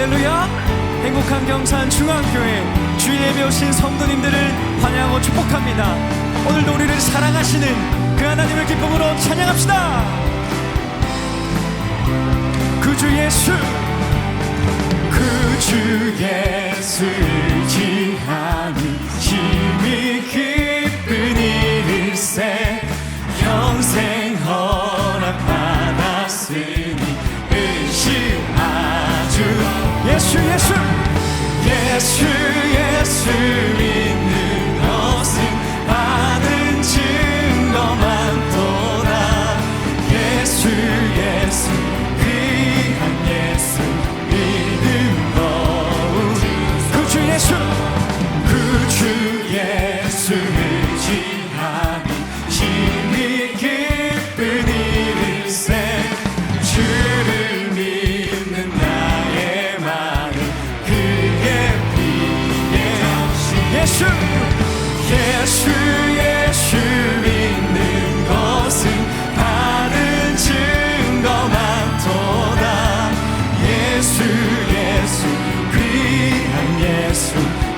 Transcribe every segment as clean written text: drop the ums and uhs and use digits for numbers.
할렐루야. 행복한 경산 중앙교회 주일 예배 오신 성도님들을 환영하고 축복합니다. 오늘도 우리를 사랑하시는 그 하나님을 기쁨으로 찬양합시다. 그 주 예수, 그 주 예수를 지하니 힘이 기쁜 일일세. 평생 허락받았으니 의심하주. 예수 예수 예수 예수 믿는 것은 받은 증거 많도다. 예수 예수 귀한 예수 믿음 더욱. 그 주 예수, 그 주 예수를 지하니 힘이 기쁜 일일세. 주를 믿는 나의 마음 그의 피에 예수 예수 예수 믿는 것은 받은 증거 많도다. 예수 예수 귀한 예수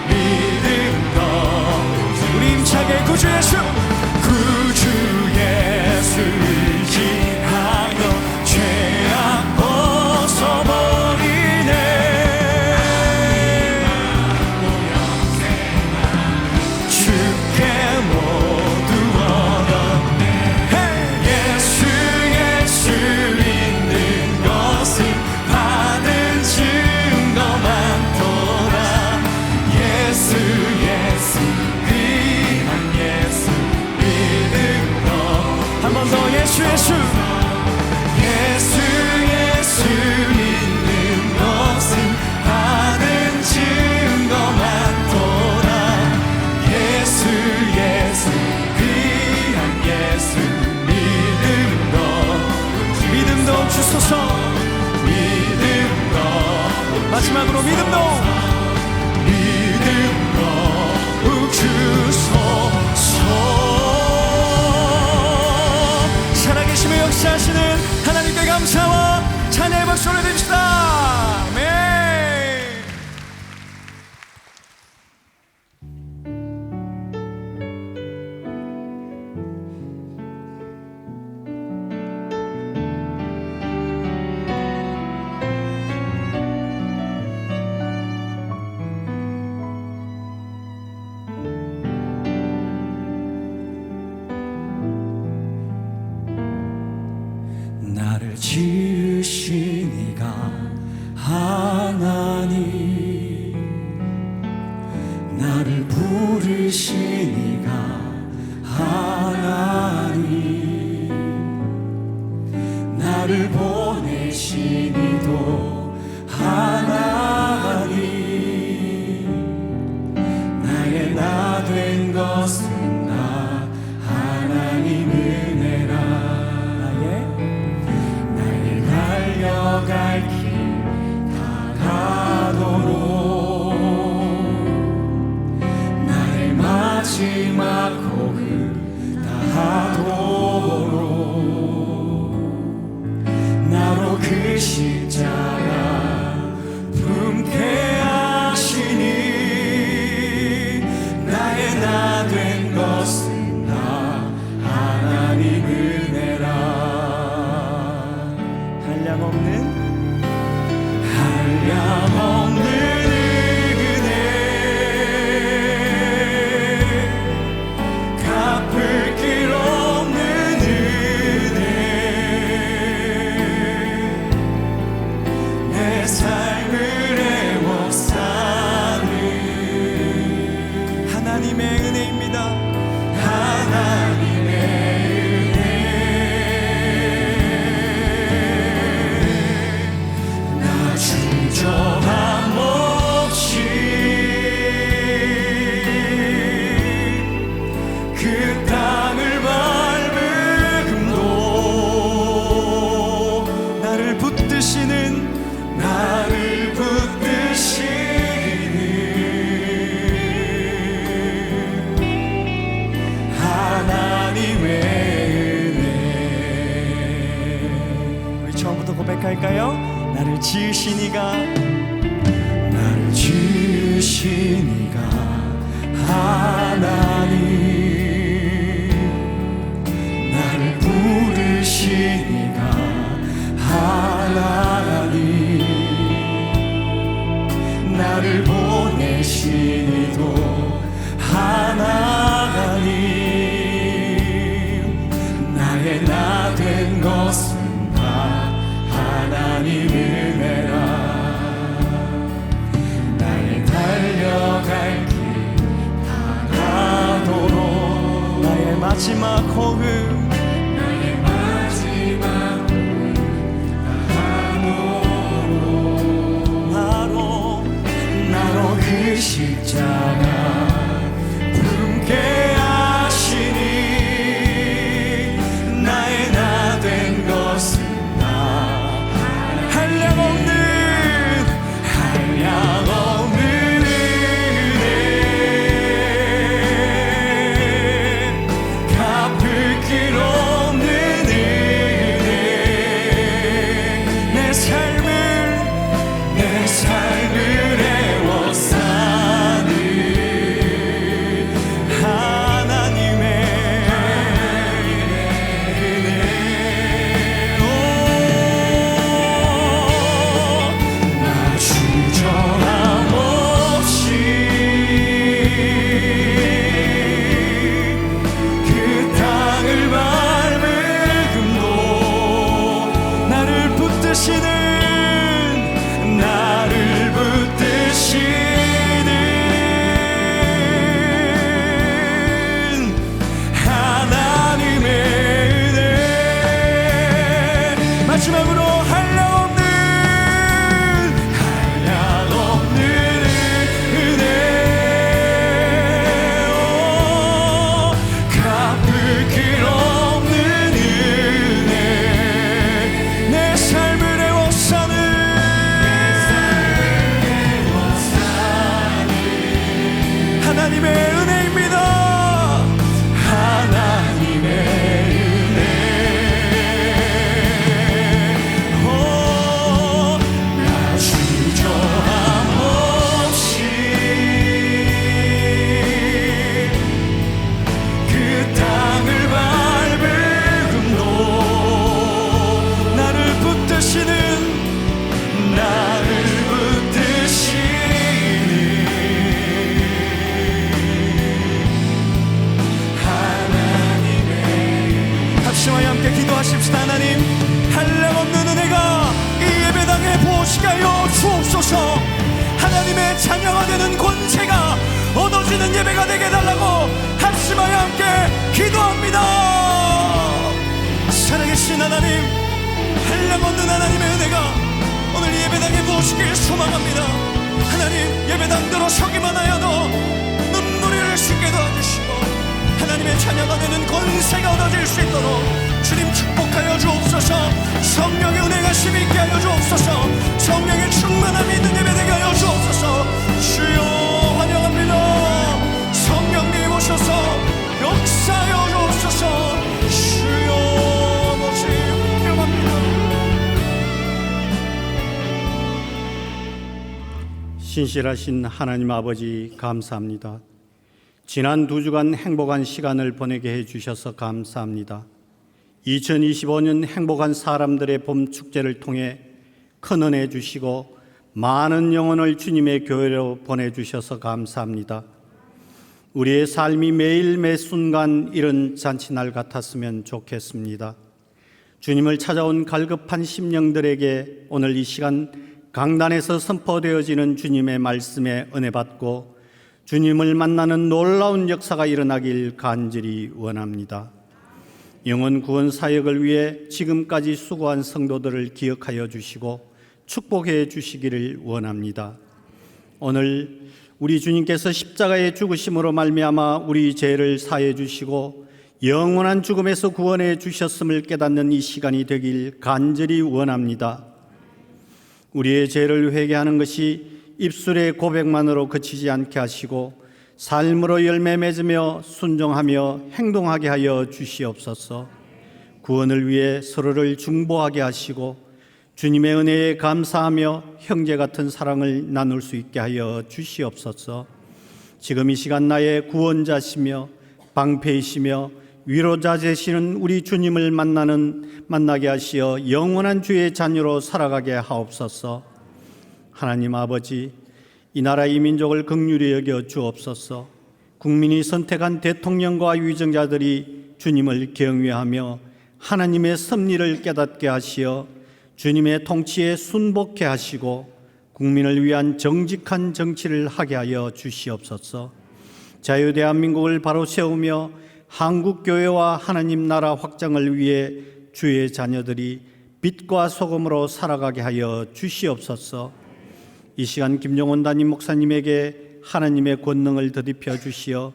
믿음 더. 우리 힘차게 그 주 예수, 그 주 예수를 지하여 죄악 벗어버리네. 주께 모두 얻었네. 예수 예수 믿는 것은 받은 증거 많도다. 예수 예수 귀한 예수 믿음 더. 한 번 더. 예수 예수 예수 예수 믿는 것은 받은 증거 많도다. 예수 예수 귀한 예수 믿음 더. 믿음 더 주소서. 믿음 더. 마지막으로 믿음 더. 믿음 더 주소서. 살아계시며 역사하시는 하나님께 감사와 찬양의 박수를 드립시다. 아멘. 나를 지으신 이가 하나님, 나를 부르신 이가 하나님, 나를 보내신 이도 하나님, 나의 나 된 것은 나 하나님 은혜라. 달려갈 길 다 가도록 나의 마지막 호흡 다 하도록 나로 그 십자가 품게 하시니 나의 나 된 것은 나 하나님 은혜라. 한량없는 은혜 갚을 길 없는 은혜 내 삶을 애워싸는 하나님의 은혜입니다. 하나님의 주저함 없이 그 땅을 밟음도 나를 붙드시는 하나님의 은혜. 우리 처음부터 고백할까요? 나를 지으신 이가 부르시니가 하나님, 나를 부르시니가 하나님, 나를 보내시니도 하나님, 나의 나 된 것은 다 하나님 은혜라. 나의 달려갈 길 다가도록 나의 마지막 호흡, 나의 마지막 호흡 다하도록 나로 그 십자가 품게 하시니 나의 나 된 것은 다 한량없는 은혜, 갚을 길 없는 은혜, 내 삶을 애워싸는 하나님의 은혜. 나 주저함 없이 그 땅을 밟음도 나를 붙드시는 하나님의 은혜. 마지막으로 한량없는 은혜, 갚을 길 없는 은혜, 내 삶을 애워싸는 하나님의 은혜입니다. 하나님의 은혜. 나 주저함 없이 그 땅을 밟음도 나를 붙드시는 합심하여 함께 기도하십시다. 하나님, 한량없는 은혜가 이 예배당에 부어지게 하여 주옵소서. 하나님의 자녀가 되는 권세가 얻어지는 예배가 되게 해달라고 합심하여 함께 기도합니다. 살아계신 하나님, 한량없는 하나님의 은혜가 오늘 예배당에 부어지길 소망합니다. 하나님, 예배당대로 서기만 하여도 눈물을 쉽게 도와주시고 하나님의 자녀가 되는 권세가 얻어질 수 있도록 주님 축복하여 주옵소서. 성령의 은혜가 심있게 하여 주옵소서. 성령의 충만함이 있는 예배 되게 하여 주옵소서. 주여 환영합니다. 성령님 오셔서 역사하여 주옵소서. 주여 아버지 환영합니다. 신실하신 하나님 아버지 감사합니다. 지난 2주간 행복한 시간을 보내게 해주셔서 감사합니다. 2025년 행복한 사람들의 봄 축제를 통해 큰 은혜 주시고 많은 영혼을 주님의 교회로 보내주셔서 감사합니다. 우리의 삶이 매일 매 순간 이런 잔치날 같았으면 좋겠습니다. 주님을 찾아온 갈급한 심령들에게 오늘 이 시간 강단에서 선포되어지는 주님의 말씀에 은혜 받고 주님을 만나는 놀라운 역사가 일어나길 간절히 원합니다. 영혼 구원 사역을 위해 지금까지 수고한 성도들을 기억하여 주시고 축복해 주시기를 원합니다. 오늘 우리 주님께서 십자가의 죽으심으로 말미암아 우리 죄를 사해 주시고 영원한 죽음에서 구원해 주셨음을 깨닫는 이 시간이 되길 간절히 원합니다. 우리의 죄를 회개하는 것이 입술의 고백만으로 그치지 않게 하시고 삶으로 열매 맺으며 순종하며 행동하게 하여 주시옵소서. 구원을 위해 서로를 중보하게 하시고 주님의 은혜에 감사하며 형제 같은 사랑을 나눌 수 있게 하여 주시옵소서. 지금 이 시간 나의 구원자시며 방패이시며 위로자 되시는 우리 주님을 만나게 하시어 영원한 주의 자녀로 살아가게 하옵소서. 하나님 아버지, 이 나라 이 민족을 긍휼히 여겨 주옵소서. 국민이 선택한 대통령과 위정자들이 주님을 경외하며 하나님의 섭리를 깨닫게 하시어 주님의 통치에 순복해 하시고 국민을 위한 정직한 정치를 하게 하여 주시옵소서. 자유대한민국을 바로 세우며 한국교회와 하나님 나라 확장을 위해 주의 자녀들이 빛과 소금으로 살아가게 하여 주시옵소서. 이 시간 김종원 담임 목사님에게 하나님의 권능을 더딥혀 주시어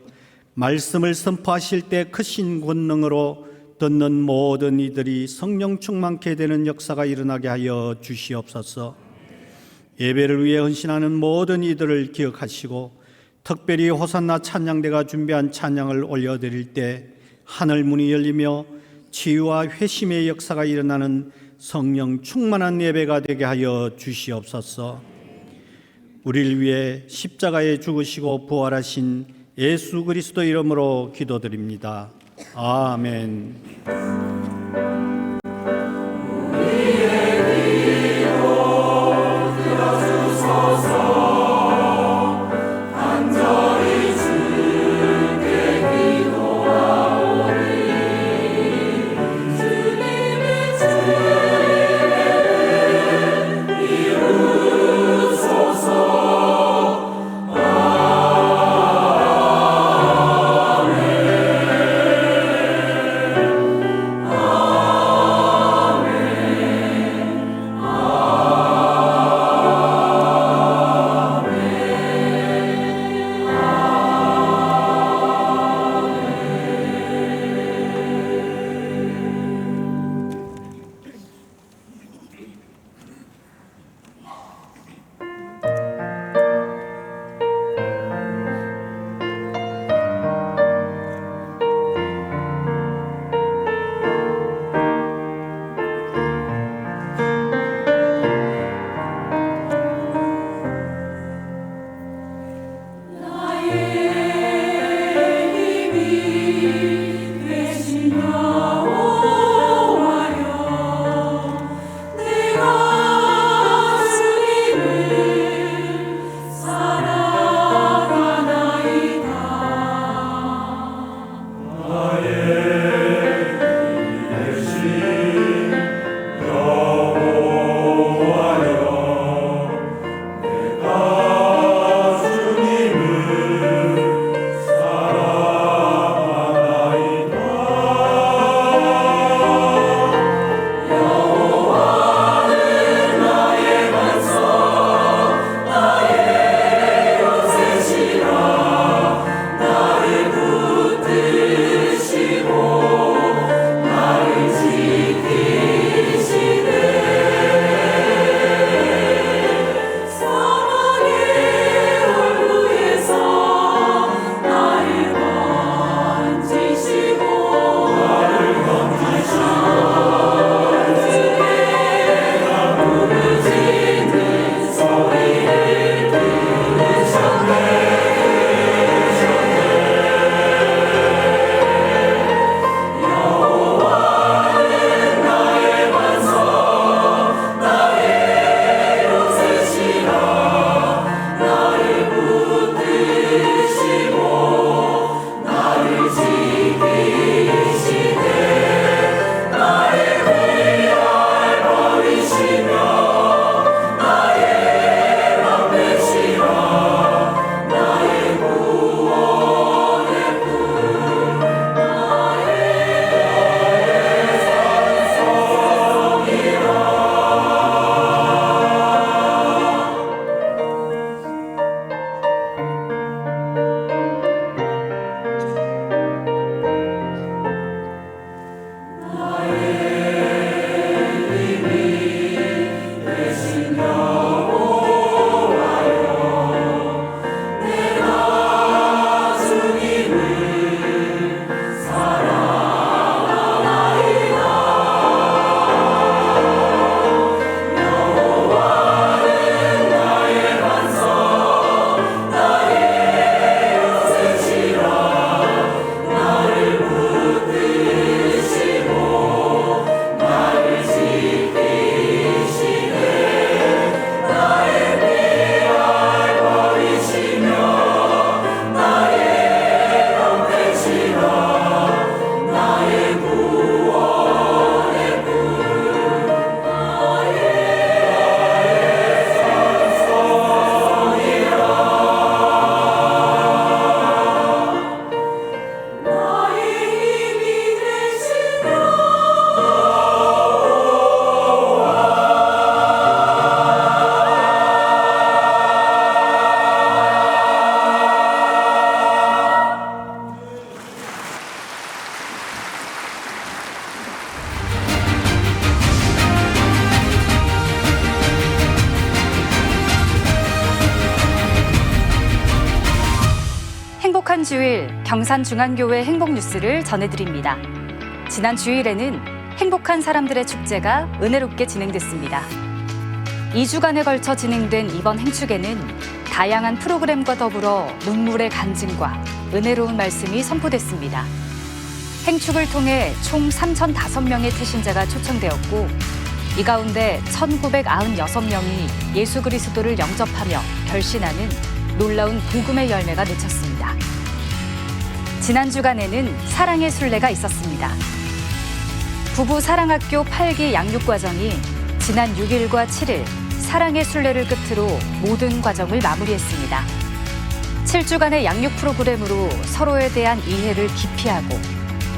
말씀을 선포하실 때 크신 권능으로 듣는 모든 이들이 성령 충만케 되는 역사가 일어나게 하여 주시옵소서. 예배를 위해 헌신하는 모든 이들을 기억하시고 특별히 호산나 찬양대가 준비한 찬양을 올려드릴 때 하늘 문이 열리며 치유와 회심의 역사가 일어나는 성령 충만한 예배가 되게 하여 주시옵소서. 우리를 위해 십자가에 죽으시고 부활하신 예수 그리스도 이름으로 기도드립니다. 아멘. 주일 경산중앙교회 행복뉴스를 전해드립니다. 지난 주일에는 행복한 사람들의 축제가 은혜롭게 진행됐습니다. 2주간에 걸쳐 진행된 이번 행축에는 다양한 프로그램과 더불어 눈물의 간증과 은혜로운 말씀이 선포됐습니다. 행축을 통해 총 3,005명의 태신자가 초청되었고 이 가운데 1,996명이 예수 그리스도를 영접하며 결신하는 놀라운 복음의 열매가 맺혔습니다. 지난 주간에는 사랑의 순례가 있었습니다. 부부 사랑학교 8기 양육과정이 지난 6일과 7일 사랑의 순례를 끝으로 모든 과정을 마무리했습니다. 7주간의 양육 프로그램으로 서로에 대한 이해를 깊이 하고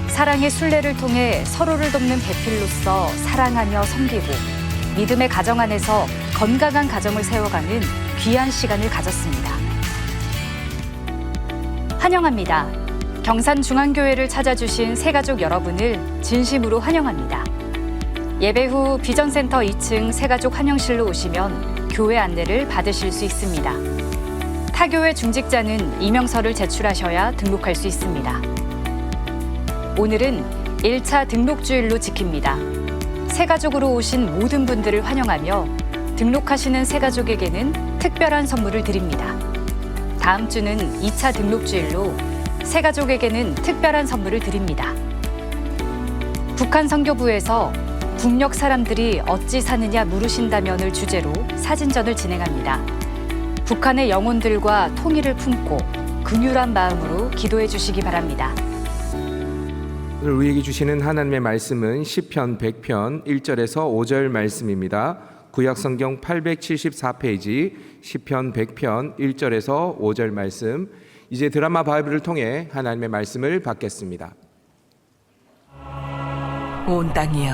사랑의 순례를 통해 서로를 돕는 배필로서 사랑하며 섬기고 믿음의 가정 안에서 건강한 가정을 세워가는 귀한 시간을 가졌습니다. 환영합니다. 경산중앙교회를 찾아주신 새가족 여러분을 진심으로 환영합니다. 예배 후 비전센터 2층 새가족 환영실로 오시면 교회 안내를 받으실 수 있습니다. 타교회 중직자는 이명서를 제출하셔야 등록할 수 있습니다. 오늘은 1차 등록주일로 지킵니다. 새가족으로 오신 모든 분들을 환영하며 등록하시는 새가족에게는 특별한 선물을 드립니다. 다음 주는 2차 등록주일로 새가족에게는 특별한 선물을 드립니다. 북한 선교부에서 북녘 사람들이 어찌 사느냐 물으신다면을 주제로 사진전을 진행합니다. 북한의 영혼들과 통일을 품고 긍휼한 마음으로 기도해 주시기 바랍니다. 오늘 우리에게 주시는 하나님의 말씀은 시편 100편 1절에서 5절 말씀입니다. 구약성경 874페이지 시편 100편 1절에서 5절 말씀. 이제 드라마 바이블을 통해 하나님의 말씀을 받겠습니다. 온 땅이여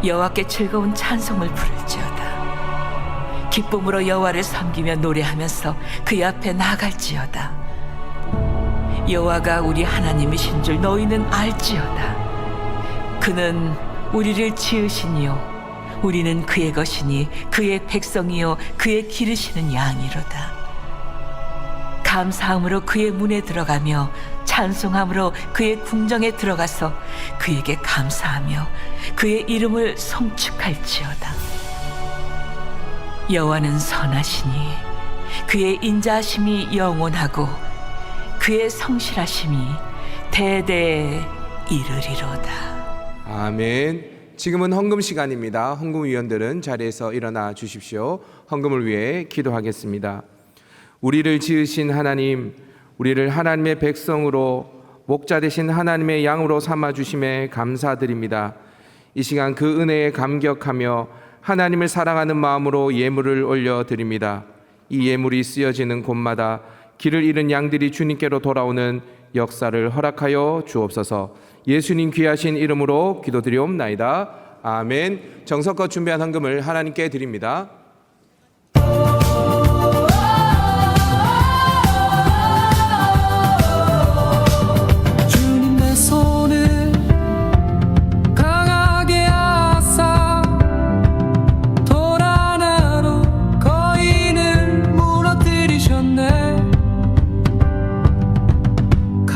여호와께 즐거운 찬송을 부를지어다. 기쁨으로 여호와를 섬기며 노래하면서 그의 앞에 나아갈지어다. 여호와가 우리 하나님이신 줄 너희는 알지어다. 그는 우리를 지으시니요 우리는 그의 것이니 그의 백성이요 그의 기르시는 양이로다. 감사함으로 그의 문에 들어가며 찬송함으로 그의 궁정에 들어가서 그에게 감사하며 그의 이름을 송축할지어다. 여호와는 선하시니 그의 인자하심이 영원하고 그의 성실하심이 대대에 이르리로다. 아멘. 지금은 헌금 시간입니다. 헌금위원들은 자리에서 일어나 주십시오. 헌금을 위해 기도하겠습니다. 우리를 지으신 하나님, 우리를 하나님의 백성으로 목자 되신 하나님의 양으로 삼아 주심에 감사드립니다. 이 시간 그 은혜에 감격하며 하나님을 사랑하는 마음으로 예물을 올려드립니다. 이 예물이 쓰여지는 곳마다 길을 잃은 양들이 주님께로 돌아오는 역사를 허락하여 주옵소서. 예수님 귀하신 이름으로 기도드리옵나이다. 아멘. 정성껏 준비한 헌금을 하나님께 드립니다.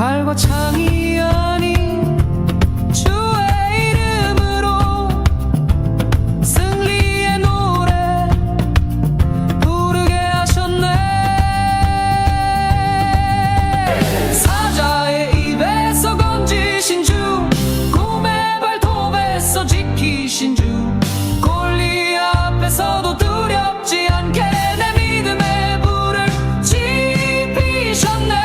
칼과 창이 아닌 주의 이름으로 승리의 노래 부르게 하셨네. 사자의 입에서 건지신 주, 곰의 발톱에서 지키신 주, 골리앗 앞에서도 두렵지 않게 내 믿음의 불을 지피셨네.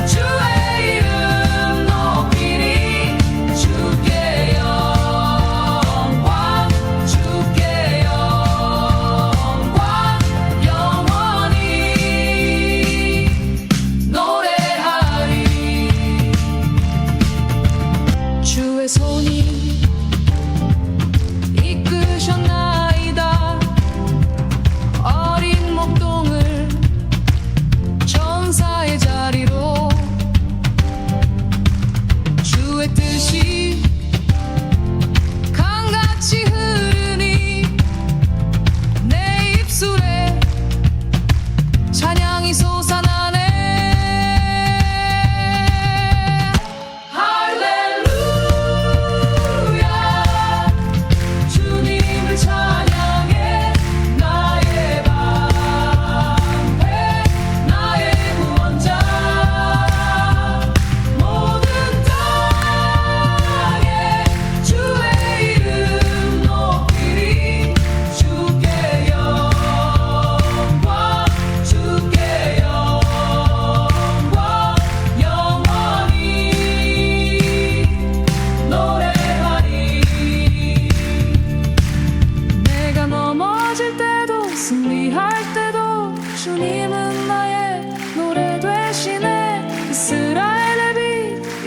주의 이름 높이리 주께여.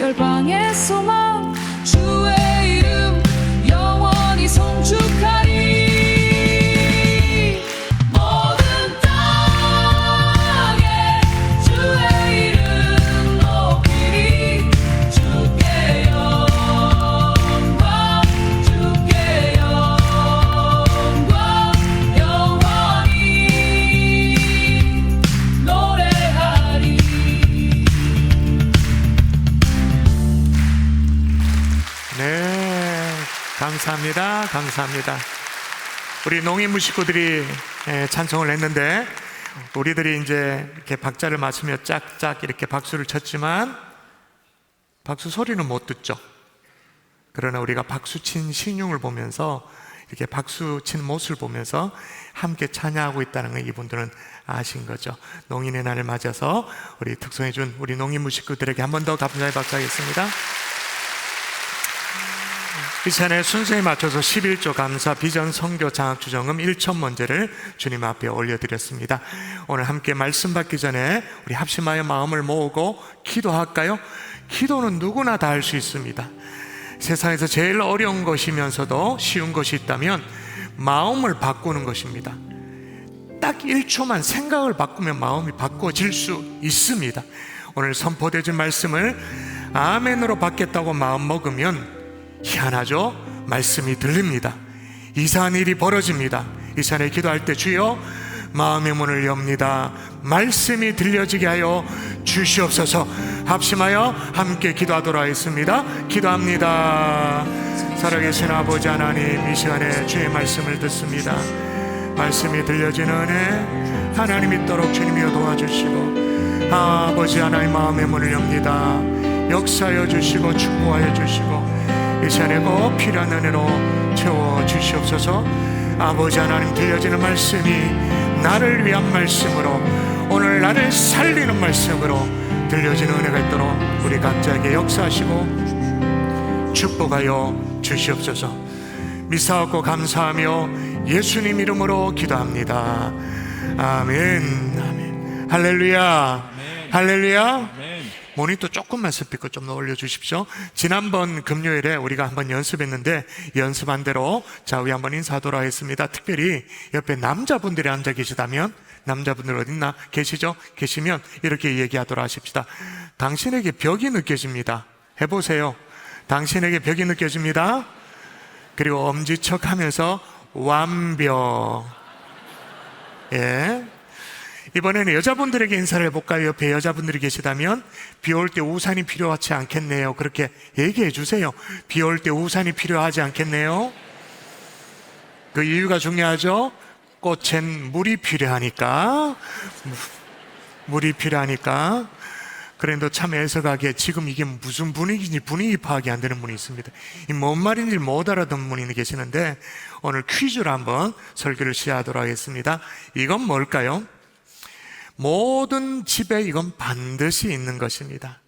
열방의 소망 주의 이름 영원히 송축하리 모든 땅에 주의 이름 높이리 주께 영광 주께 영광 영원히 노래하리. 네, 감사합니다. 감사합니다. 우리 농인무 식구들이 찬송을 했는데 우리들이 이제 이렇게 박자를 맞추며 짝짝 이렇게 박수를 쳤지만 박수 소리는 못 듣죠. 그러나 우리가 박수 친 신용을 보면서 이렇게 박수 친 모습을 보면서 함께 찬양하고 있다는 걸 이분들은 아신 거죠. 농인의 날을 맞아서 우리 특송해준 우리 농인무 식구들에게 한 번 더 감사의 박수하겠습니다. 이 시간에 순서에 맞춰서 11조 감사 비전 선교 장학 주정금 1,000문제를 주님 앞에 올려드렸습니다. 오늘 함께 말씀 받기 전에 우리 합심하여 마음을 모으고 기도할까요? 기도는 누구나 다 할 수 있습니다. 세상에서 제일 어려운 것이면서도 쉬운 것이 있다면 마음을 바꾸는 것입니다. 딱 1초만 생각을 바꾸면 마음이 바꿔질 수 있습니다. 오늘 선포되어진 말씀을 아멘으로 받겠다고 마음 먹으면 희한하죠? 말씀이 들립니다. 이상한 일이 벌어집니다. 이 시간에 기도할 때 주여 마음의 문을 엽니다. 말씀이 들려지게 하여 주시옵소서. 합심하여 함께 기도하도록 하겠습니다. 기도합니다. 살아계신 아버지 하나님, 이 시간에 주의 말씀을 듣습니다. 말씀이 들려지는 은혜 하나님 있도록 주님이여 도와주시고, 아버지 하나님 마음의 문을 엽니다. 역사하여 주시고 축복하여 주시고 이 시간에 꼭 필요한 은혜로 채워주시옵소서. 아버지 하나님, 들려지는 말씀이 나를 위한 말씀으로, 오늘 나를 살리는 말씀으로 들려지는 은혜가 있도록 우리 각자에게 역사하시고 축복하여 주시옵소서. 믿사옵고 감사하며 예수님 이름으로 기도합니다. 아멘. 아멘. 할렐루야. 할렐루야. 모니터 조금만 스피커 좀 올려주십시오. 지난번 금요일에 우리가 한번 연습했는데 연습한 대로 자, 우리 한번 인사하도록 하겠습니다. 특별히 옆에 남자분들이 앉아 계시다면, 남자분들 어딨나? 계시죠? 계시면 이렇게 얘기하도록 하십시다. 당신에게 벽이 느껴집니다. 해보세요. 당신에게 벽이 느껴집니다. 그리고 엄지척 하면서 완벽. 예. 이번에는 여자분들에게 인사를 해볼까요? 옆에 여자분들이 계시다면 비 올 때 우산이 필요하지 않겠네요. 그렇게 얘기해 주세요. 비 올 때 우산이 필요하지 않겠네요. 그 이유가 중요하죠. 꽃엔 물이 필요하니까. 물이 필요하니까. 그런데 참 애석하게 지금 이게 무슨 분위기인지 분위기 파악이 안 되는 분이 있습니다. 이 뭔 말인지 못 알아듣는 분이 계시는데 오늘 퀴즈로 한번 설교를 시작하도록 하겠습니다. 이건 뭘까요? 모든 집에 이건 반드시 있는 것입니다.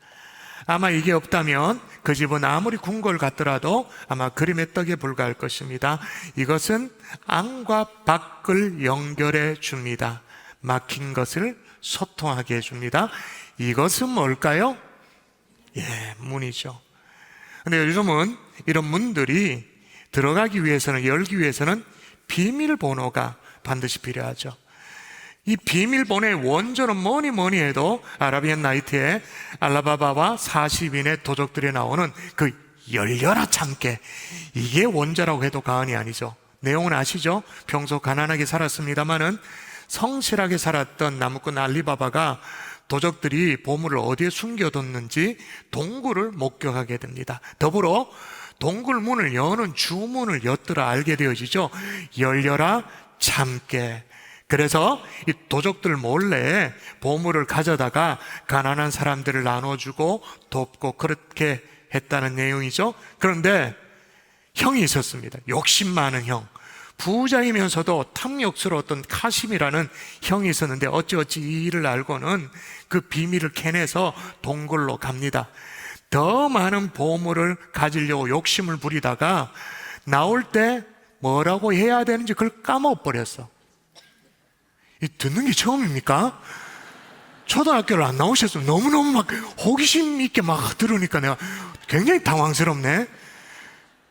아마 이게 없다면 그 집은 아무리 궁궐 같더라도 아마 그림의 떡에 불과할 것입니다. 이것은 안과 밖을 연결해 줍니다. 막힌 것을 소통하게 해줍니다. 이것은 뭘까요? 예, 문이죠. 근데 요즘은 이런 문들이 들어가기 위해서는, 열기 위해서는 비밀번호가 반드시 필요하죠. 이 비밀번호의 원조는 뭐니 해도 아라비안 나이트의 알라바바와 40인의 도적들이 나오는 그 열려라 참깨, 이게 원조라고 해도 과언이 아니죠. 내용은 아시죠? 평소 가난하게 살았습니다마는 성실하게 살았던 나무꾼 알리바바가 도적들이 보물을 어디에 숨겨뒀는지 동굴을 목격하게 됩니다. 더불어 동굴 문을 여는 주문을 엿들어 알게 되어지죠. 열려라 참깨. 그래서 이 도적들 몰래 보물을 가져다가 가난한 사람들을 나눠주고 돕고 그렇게 했다는 내용이죠. 그런데 형이 있었습니다. 욕심 많은 형. 부자이면서도 탐욕스러웠던 카심이라는 형이 있었는데 어찌어찌 이 일을 알고는 그 비밀을 캐내서 동굴로 갑니다. 더 많은 보물을 가지려고 욕심을 부리다가 나올 때 뭐라고 해야 되는지 그걸 까먹어버렸어. 이 듣는 게 처음입니까? 초등학교를 안 나오셨으면 너무너무 막 호기심 있게 막 들으니까 내가 굉장히 당황스럽네.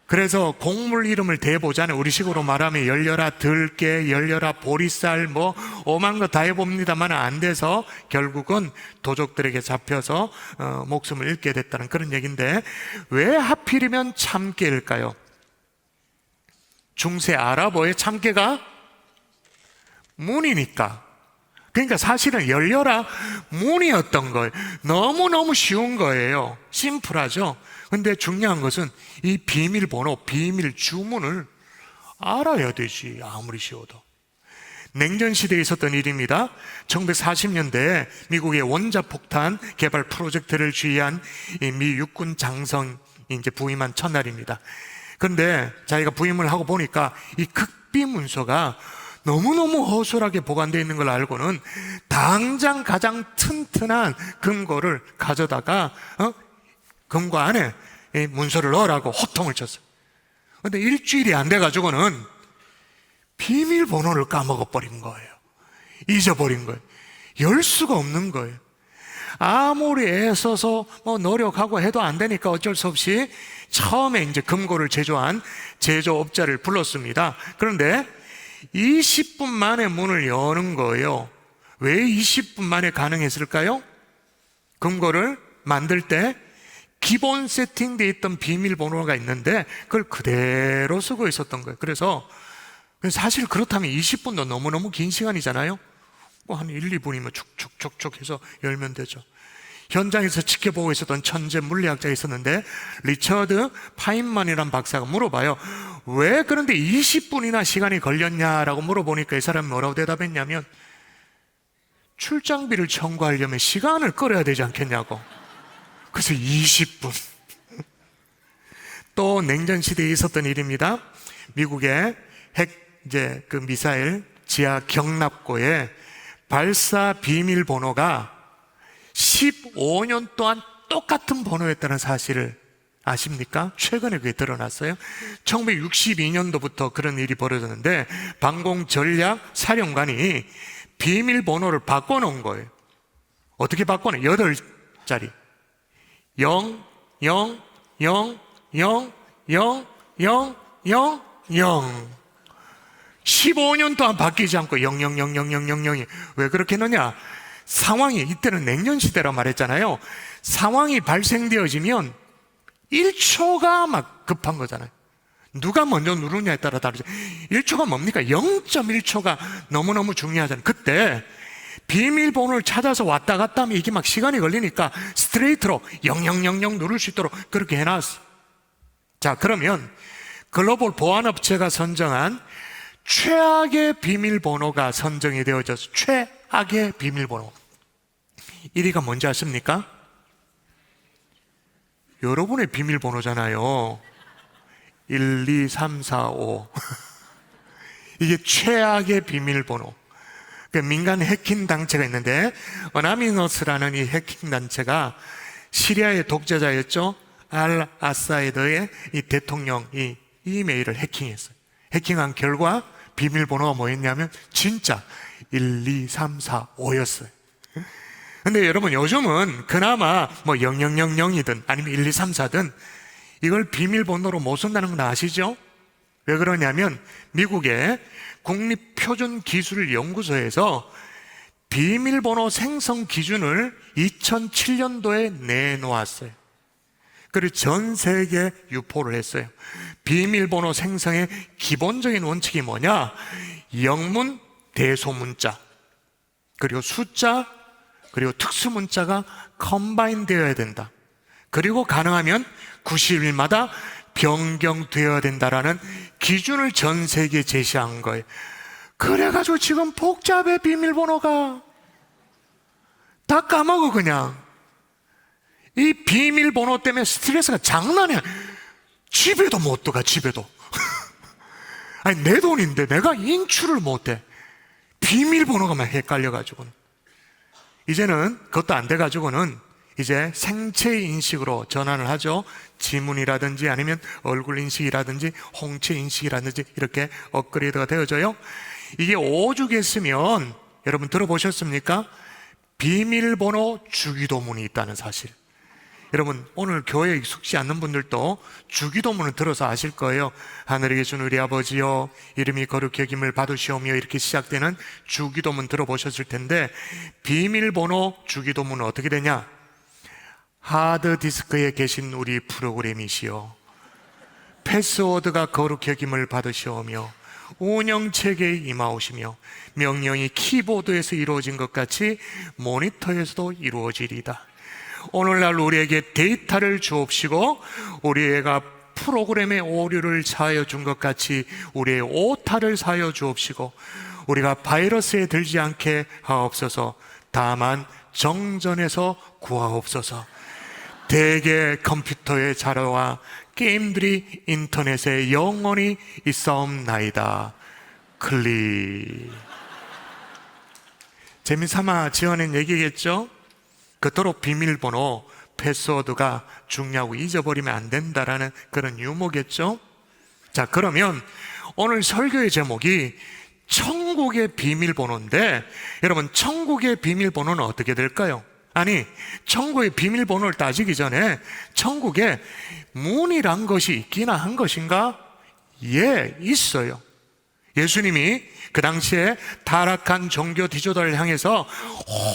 그래서 곡물 이름을 대보자는 우리식으로 말하면 열려라 들깨, 열려라 보리쌀 뭐 오만 거 다 해봅니다만 안 돼서 결국은 도적들에게 잡혀서 목숨을 잃게 됐다는 그런 얘기인데, 왜 하필이면 참깨일까요? 중세 아랍어의 참깨가 문이니까. 그러니까 사실은 열려라 문이었던 거예요. 너무너무 쉬운 거예요. 심플하죠. 근데 중요한 것은 이 비밀번호, 비밀 주문을 알아야 되지, 아무리 쉬워도. 냉전시대에 있었던 일입니다. 1940년대에 미국의 원자폭탄 개발 프로젝트를 지휘한 이 미 육군 장성이 이제 부임한 첫날입니다. 그런데 자기가 부임을 하고 보니까 이 극비 문서가 너무너무 허술하게 보관되어 있는 걸 알고는 당장 가장 튼튼한 금고를 가져다가 금고 안에 이 문서를 넣으라고 호통을 쳤어요. 그런데 일주일이 안 돼가지고는 비밀번호를 까먹어버린 거예요. 잊어버린 거예요. 열 수가 없는 거예요. 아무리 애써서 뭐 노력하고 해도 안 되니까 어쩔 수 없이 처음에 이제 금고를 제조한 제조업자를 불렀습니다. 그런데 20분 만에 문을 여는 거예요. 왜 20분 만에 가능했을까요? 금고를 만들 때 기본 세팅되어 있던 비밀번호가 있는데 그걸 그대로 쓰고 있었던 거예요. 그래서 사실 그렇다면 20분도 너무너무 긴 시간이잖아요. 뭐 한 1, 2분이면 축축축축 해서 열면 되죠. 현장에서 지켜보고 있었던 천재 물리학자가 있었는데 리처드 파인만이라는 박사가 물어봐요. 왜 그런데 20분이나 시간이 걸렸냐라고 물어보니까 이 사람이 뭐라고 대답했냐면, 출장비를 청구하려면 시간을 끌어야 되지 않겠냐고. 그래서 20분. 또 냉전시대에 있었던 일입니다. 미국의 그 미사일 지하 경납고에 발사 비밀번호가 15년 동안 똑같은 번호였다는 사실을 아십니까? 최근에 그게 드러났어요. 1962년도부터 그런 일이 벌어졌는데 방공전략사령관이 비밀번호를 바꿔놓은 거예요. 어떻게 바꿔놔요? 8자리 0, 0, 0, 0, 0, 0, 0, 0 15년 동안 바뀌지 않고 0000000이 왜 그렇게 했느냐? 상황이, 이때는 냉전시대라 말했잖아요. 상황이 발생되어지면 1초가 막 급한 거잖아요. 누가 먼저 누르냐에 따라 다르죠. 1초가 뭡니까? 0.1초가 너무너무 중요하잖아요. 그때 비밀번호를 찾아서 왔다 갔다 하면 이게 막 시간이 걸리니까 스트레이트로 0000 누를 수 있도록 그렇게 해놨어. 자, 그러면 글로벌 보안업체가 선정한 최악의 비밀번호가 선정이 되어져서 최악의 비밀번호 1위가 뭔지 아십니까? 여러분의 비밀번호잖아요. 1, 2, 3, 4, 5 이게 최악의 비밀번호. 민간 해킹 단체가 있는데 어나미너스라는 이 해킹 단체가 시리아의 독재자였죠. 알 아사드의 이 대통령 이 이메일을 해킹했어요. 해킹한 결과 비밀번호가 뭐였냐면 진짜 1, 2, 3, 4, 5였어요. 근데 여러분 요즘은 그나마 뭐 0000이든 아니면 1, 2, 3, 4든 이걸 비밀번호로 못 쓴다는 건 아시죠? 왜 그러냐면 미국의 국립표준기술연구소에서 비밀번호 생성 기준을 2007년도에 내놓았어요. 그리고 전 세계에 유포를 했어요. 비밀번호 생성의 기본적인 원칙이 뭐냐? 영문, 대소문자, 그리고 숫자, 그리고 특수문자가 컴바인 되어야 된다. 그리고 가능하면 90일마다 변경되어야 된다라는 기준을 전 세계에 제시한 거예요. 그래가지고 지금 복잡해. 비밀번호가 다 까먹어. 그냥 이 비밀번호 때문에 스트레스가 장난이야. 집에도 못 들어가. 집에도 아니 내 돈인데 내가 인출을 못해. 비밀번호가 막 헷갈려가지고는. 이제는 그것도 안 돼가지고는 이제 생체 인식으로 전환을 하죠. 지문이라든지 아니면 얼굴 인식이라든지 홍채 인식이라든지 이렇게 업그레이드가 되어져요. 이게 오죽했으면 여러분 들어보셨습니까? 비밀번호 주기도문이 있다는 사실. 여러분, 오늘 교회에 익숙지 않는 분들도 주기도문을 들어서 아실 거예요. 하늘에 계신 우리 아버지여, 이름이 거룩히 여김을 받으시오며, 이렇게 시작되는 주기도문 들어보셨을 텐데, 비밀번호 주기도문은 어떻게 되냐? 하드디스크에 계신 우리 프로그램이시여, 패스워드가 거룩히 여김을 받으시오며, 운영체계에 임하오시며, 명령이 키보드에서 이루어진 것 같이 모니터에서도 이루어지리이다. 오늘날 우리에게 데이터를 주옵시고 우리가 프로그램의 오류를 사하여 준 것 같이 우리의 오타를 사하여 주옵시고 우리가 바이러스에 들지 않게 하옵소서. 다만 정전에서 구하옵소서. 대개 컴퓨터의 자료와 게임들이 인터넷에 영원히 있사옵나이다. 클릭. 재미삼아 지어낸 얘기겠죠? 그토록 비밀번호, 패스워드가 중요하고 잊어버리면 안 된다라는 그런 유머겠죠? 자, 그러면 오늘 설교의 제목이 천국의 비밀번호인데, 여러분, 천국의 비밀번호는 어떻게 될까요? 아니, 천국의 비밀번호를 따지기 전에 천국에 문이란 것이 있기나 한 것인가? 예, 있어요. 예수님이 그 당시에 타락한 종교 지도자를 향해서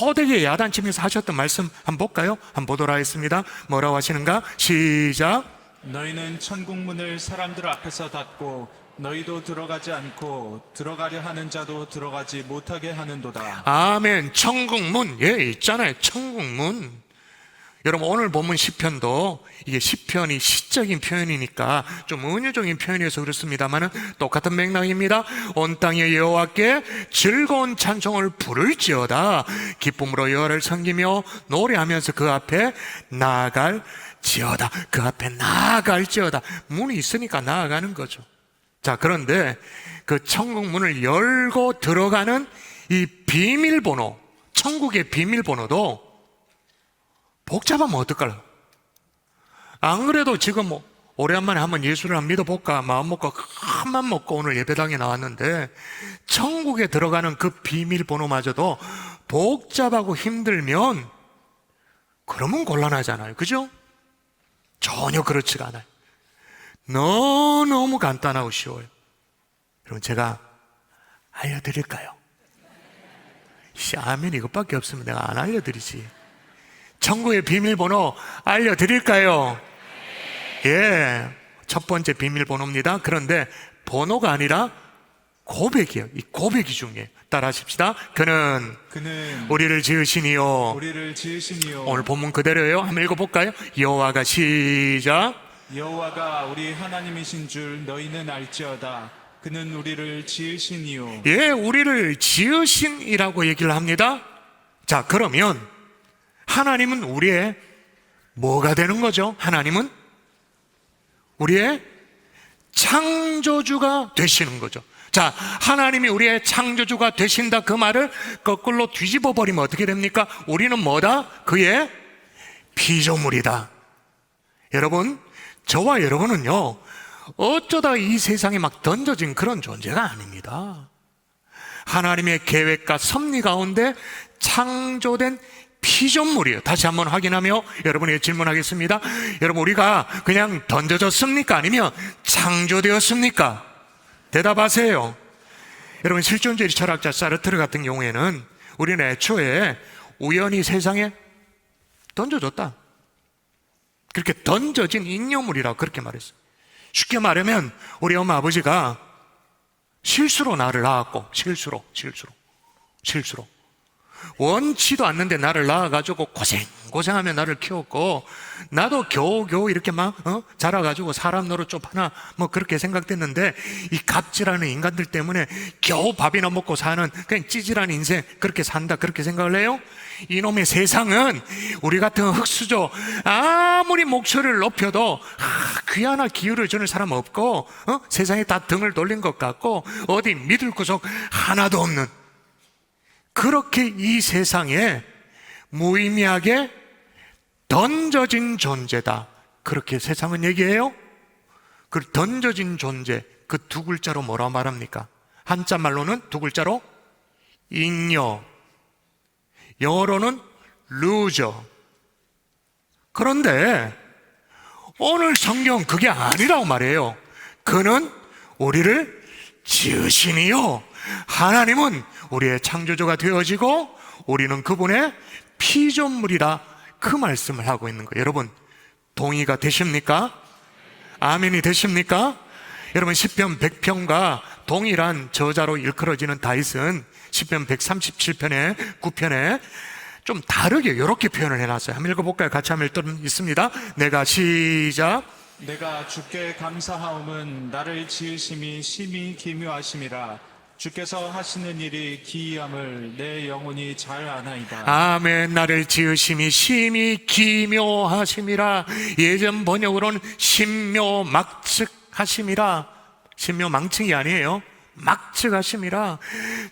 호되게 야단치면서 하셨던 말씀 한번 볼까요? 한번 보도록 하겠습니다. 뭐라고 하시는가? 시작. 너희는 천국 문을 사람들 앞에서 닫고 너희도 들어가지 않고 들어가려 하는 자도 들어가지 못하게 하는도다. 아멘. 천국문. 예, 있잖아요. 천국문. 여러분, 오늘 본문 시편도 이게 시편이 시적인 표현이니까 좀 은유적인 표현이어서 그렇습니다만 똑같은 맥락입니다. 온 땅의 여호와께 즐거운 찬송을 부를지어다. 기쁨으로 여호와를 섬기며 노래하면서 그 앞에 나아갈지어다. 그 앞에 나아갈지어다. 문이 있으니까 나아가는 거죠. 자, 그런데 그 천국 문을 열고 들어가는 이 비밀번호, 천국의 비밀번호도 복잡하면 어떡할까? 안 그래도 지금 오래간만에 한번 예수를 한번 믿어볼까 마음 먹고 큰맘 먹고 오늘 예배당에 나왔는데, 천국에 들어가는 그 비밀번호마저도 복잡하고 힘들면 그러면 곤란하잖아요. 그죠? 전혀 그렇지가 않아요. 너무 간단하고 쉬워요. 여러분, 제가 알려드릴까요? 아멘, 이것밖에 없으면 내가 안 알려드리지. 천국의 비밀번호 알려드릴까요? 예, 첫 번째 비밀번호입니다. 그런데 번호가 아니라 고백이에요. 이 고백이 중요해요. 따라 하십시다. 그는 우리를 지으시니요. 우리를 지으시니요. 오늘 본문 그대로예요. 한번 읽어볼까요? 여호와가 시작. 여호와가 우리 하나님이신 줄 너희는 알지어다. 그는 우리를 지으시니요. 예, 우리를 지으신이라고 얘기를 합니다. 자, 그러면 하나님은 우리의 뭐가 되는 거죠? 하나님은 우리의 창조주가 되시는 거죠. 자, 하나님이 우리의 창조주가 되신다, 그 말을 거꾸로 뒤집어 버리면 어떻게 됩니까? 우리는 뭐다? 그의 피조물이다. 여러분, 저와 여러분은요, 어쩌다 이 세상에 막 던져진 그런 존재가 아닙니다. 하나님의 계획과 섭리 가운데 창조된 피조물이에요. 다시 한번 확인하며 여러분에게 질문하겠습니다. 여러분, 우리가 그냥 던져졌습니까? 아니면 창조되었습니까? 대답하세요. 여러분, 실존주의 철학자 사르트르 같은 경우에는 우리는 애초에 우연히 세상에 던져졌다, 그렇게 던져진 잉여물이라고 그렇게 말했어요. 쉽게 말하면 우리 엄마 아버지가 실수로 나를 낳았고, 실수로 원치도 않는데 나를 낳아가지고 고생하며 나를 키웠고, 나도 겨우겨우 이렇게 막 자라가지고 사람 노릇 좀 하나 뭐 그렇게 생각됐는데, 이 갑질하는 인간들 때문에 겨우 밥이나 먹고 사는 그냥 찌질한 인생, 그렇게 산다, 그렇게 생각을 해요? 이놈의 세상은 우리 같은 흙수저 아무리 목소리를 높여도 귀 하나 기울여 주는 사람 없고, 세상에 다 등을 돌린 것 같고 어디 믿을 구석 하나도 없는, 그렇게 이 세상에 무의미하게 던져진 존재다, 그렇게 세상은 얘기해요. 그 던져진 존재, 그 두 글자로 뭐라고 말합니까? 한자 말로는 두 글자로 잉여. 영어로는 loser. 그런데 오늘 성경 그게 아니라고 말해요. 그는 우리를 지으시니요. 하나님은 우리의 창조주가 되어지고 우리는 그분의 피조물이라 그 말씀을 하고 있는 거예요. 여러분 동의가 되십니까? 아멘이 되십니까? 여러분 시편 100편과 동일한 저자로 일컬어지는 다윗은 시편 137편에 9편에 좀 다르게 이렇게 표현을 해놨어요. 한번 읽어볼까요? 같이 한번 읽도록 있습니다. 내가 시작. 내가 주께 감사하옴은 나를 지으심이 심히 기묘하심이라. 주께서 하시는 일이 기이함을 내 영혼이 잘 아나이다. 아멘. 나를 지으심이 심히 기묘하심이라. 예전 번역으로는 신묘막측하심이라. 신묘망측이 아니에요. 막측하심이라.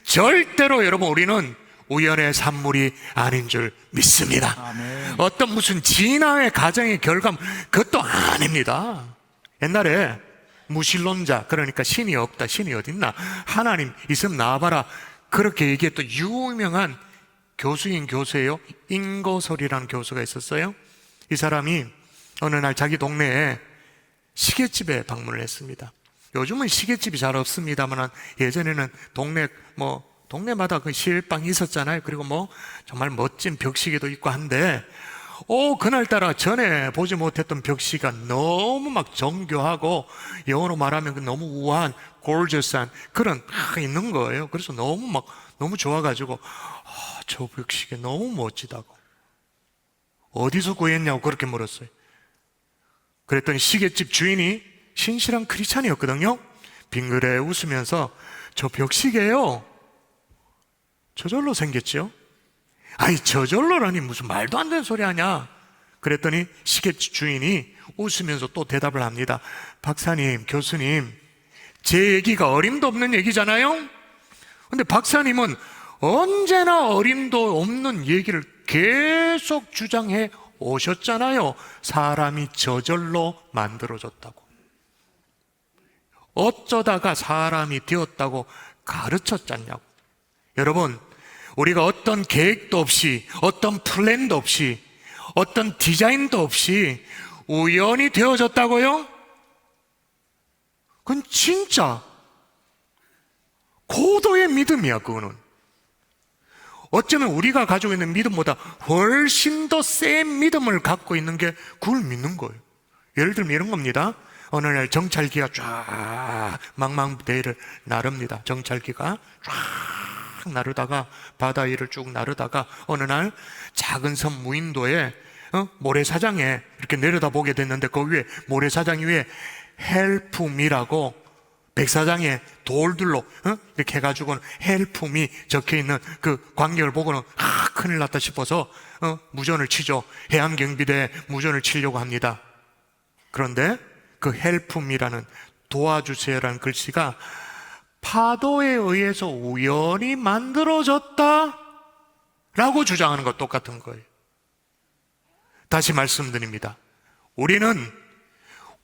절대로 여러분 우리는 우연의 산물이 아닌 줄 믿습니다. 아멘. 어떤 무슨 진화의 과정의 결과물 그것도 아닙니다. 옛날에 무신론자, 그러니까 신이 없다, 신이 어딨나, 하나님 있으면 나와봐라, 그렇게 얘기했던 유명한 교수인 교수예요. 인거설이라는 교수가 있었어요. 이 사람이 어느 날 자기 동네에 시계집에 방문을 했습니다. 요즘은 시계집이 잘 없습니다만 예전에는 동네마다 그 시계방이 있었잖아요. 그리고 정말 멋진 벽시계도 있고 한데, 그날따라 전에 보지 못했던 벽시가 너무 막 정교하고, 영어로 말하면 너무 우아한, gorgeous한 그런 있는 거예요. 그래서 너무 좋아가지고, 저 벽시계 너무 멋지다고. 어디서 구했냐고 그렇게 물었어요. 그랬더니 시계집 주인이 신실한 크리스찬이었거든요. 빙그레 웃으면서 저 벽시계요, 저절로 생겼죠. 아이, 저절로라니 무슨 말도 안 되는 소리 하냐. 그랬더니 시계집 주인이 웃으면서 또 대답을 합니다. 박사님, 교수님, 제 얘기가 어림도 없는 얘기잖아요. 근데 박사님은 언제나 어림도 없는 얘기를 계속 주장해 오셨잖아요. 사람이 저절로 만들어졌다고. 어쩌다가 사람이 되었다고 가르쳤잖냐고. 여러분, 우리가 어떤 계획도 없이, 어떤 플랜도 없이, 어떤 디자인도 없이 우연히 되어졌다고요? 그건 진짜 고도의 믿음이야. 그거는 어쩌면 우리가 가지고 있는 믿음보다 훨씬 더 센 믿음을 갖고 있는 게 그걸 믿는 거예요. 예를 들면 이런 겁니다. 어느 날 정찰기가 쫙 망망대해를 나릅니다. 정찰기가 쫙 나르다가, 바다 위를 쭉 나르다가 어느 날 작은 섬 무인도에 모래사장에 이렇게 내려다보게 됐는데, 그 위에 모래사장 위에 Help me라고 백사장에 돌들로 이렇게 해가지고는 Help me 적혀있는 그 광경을 보고는 큰일 났다 싶어서 무전을 치죠. 해양경비대에 무전을 치려고 합니다. 그런데 그 Help me라는, 도와주세요라는 글씨가 파도에 의해서 우연히 만들어졌다 라고 주장하는 것 똑같은 거예요. 다시 말씀드립니다. 우리는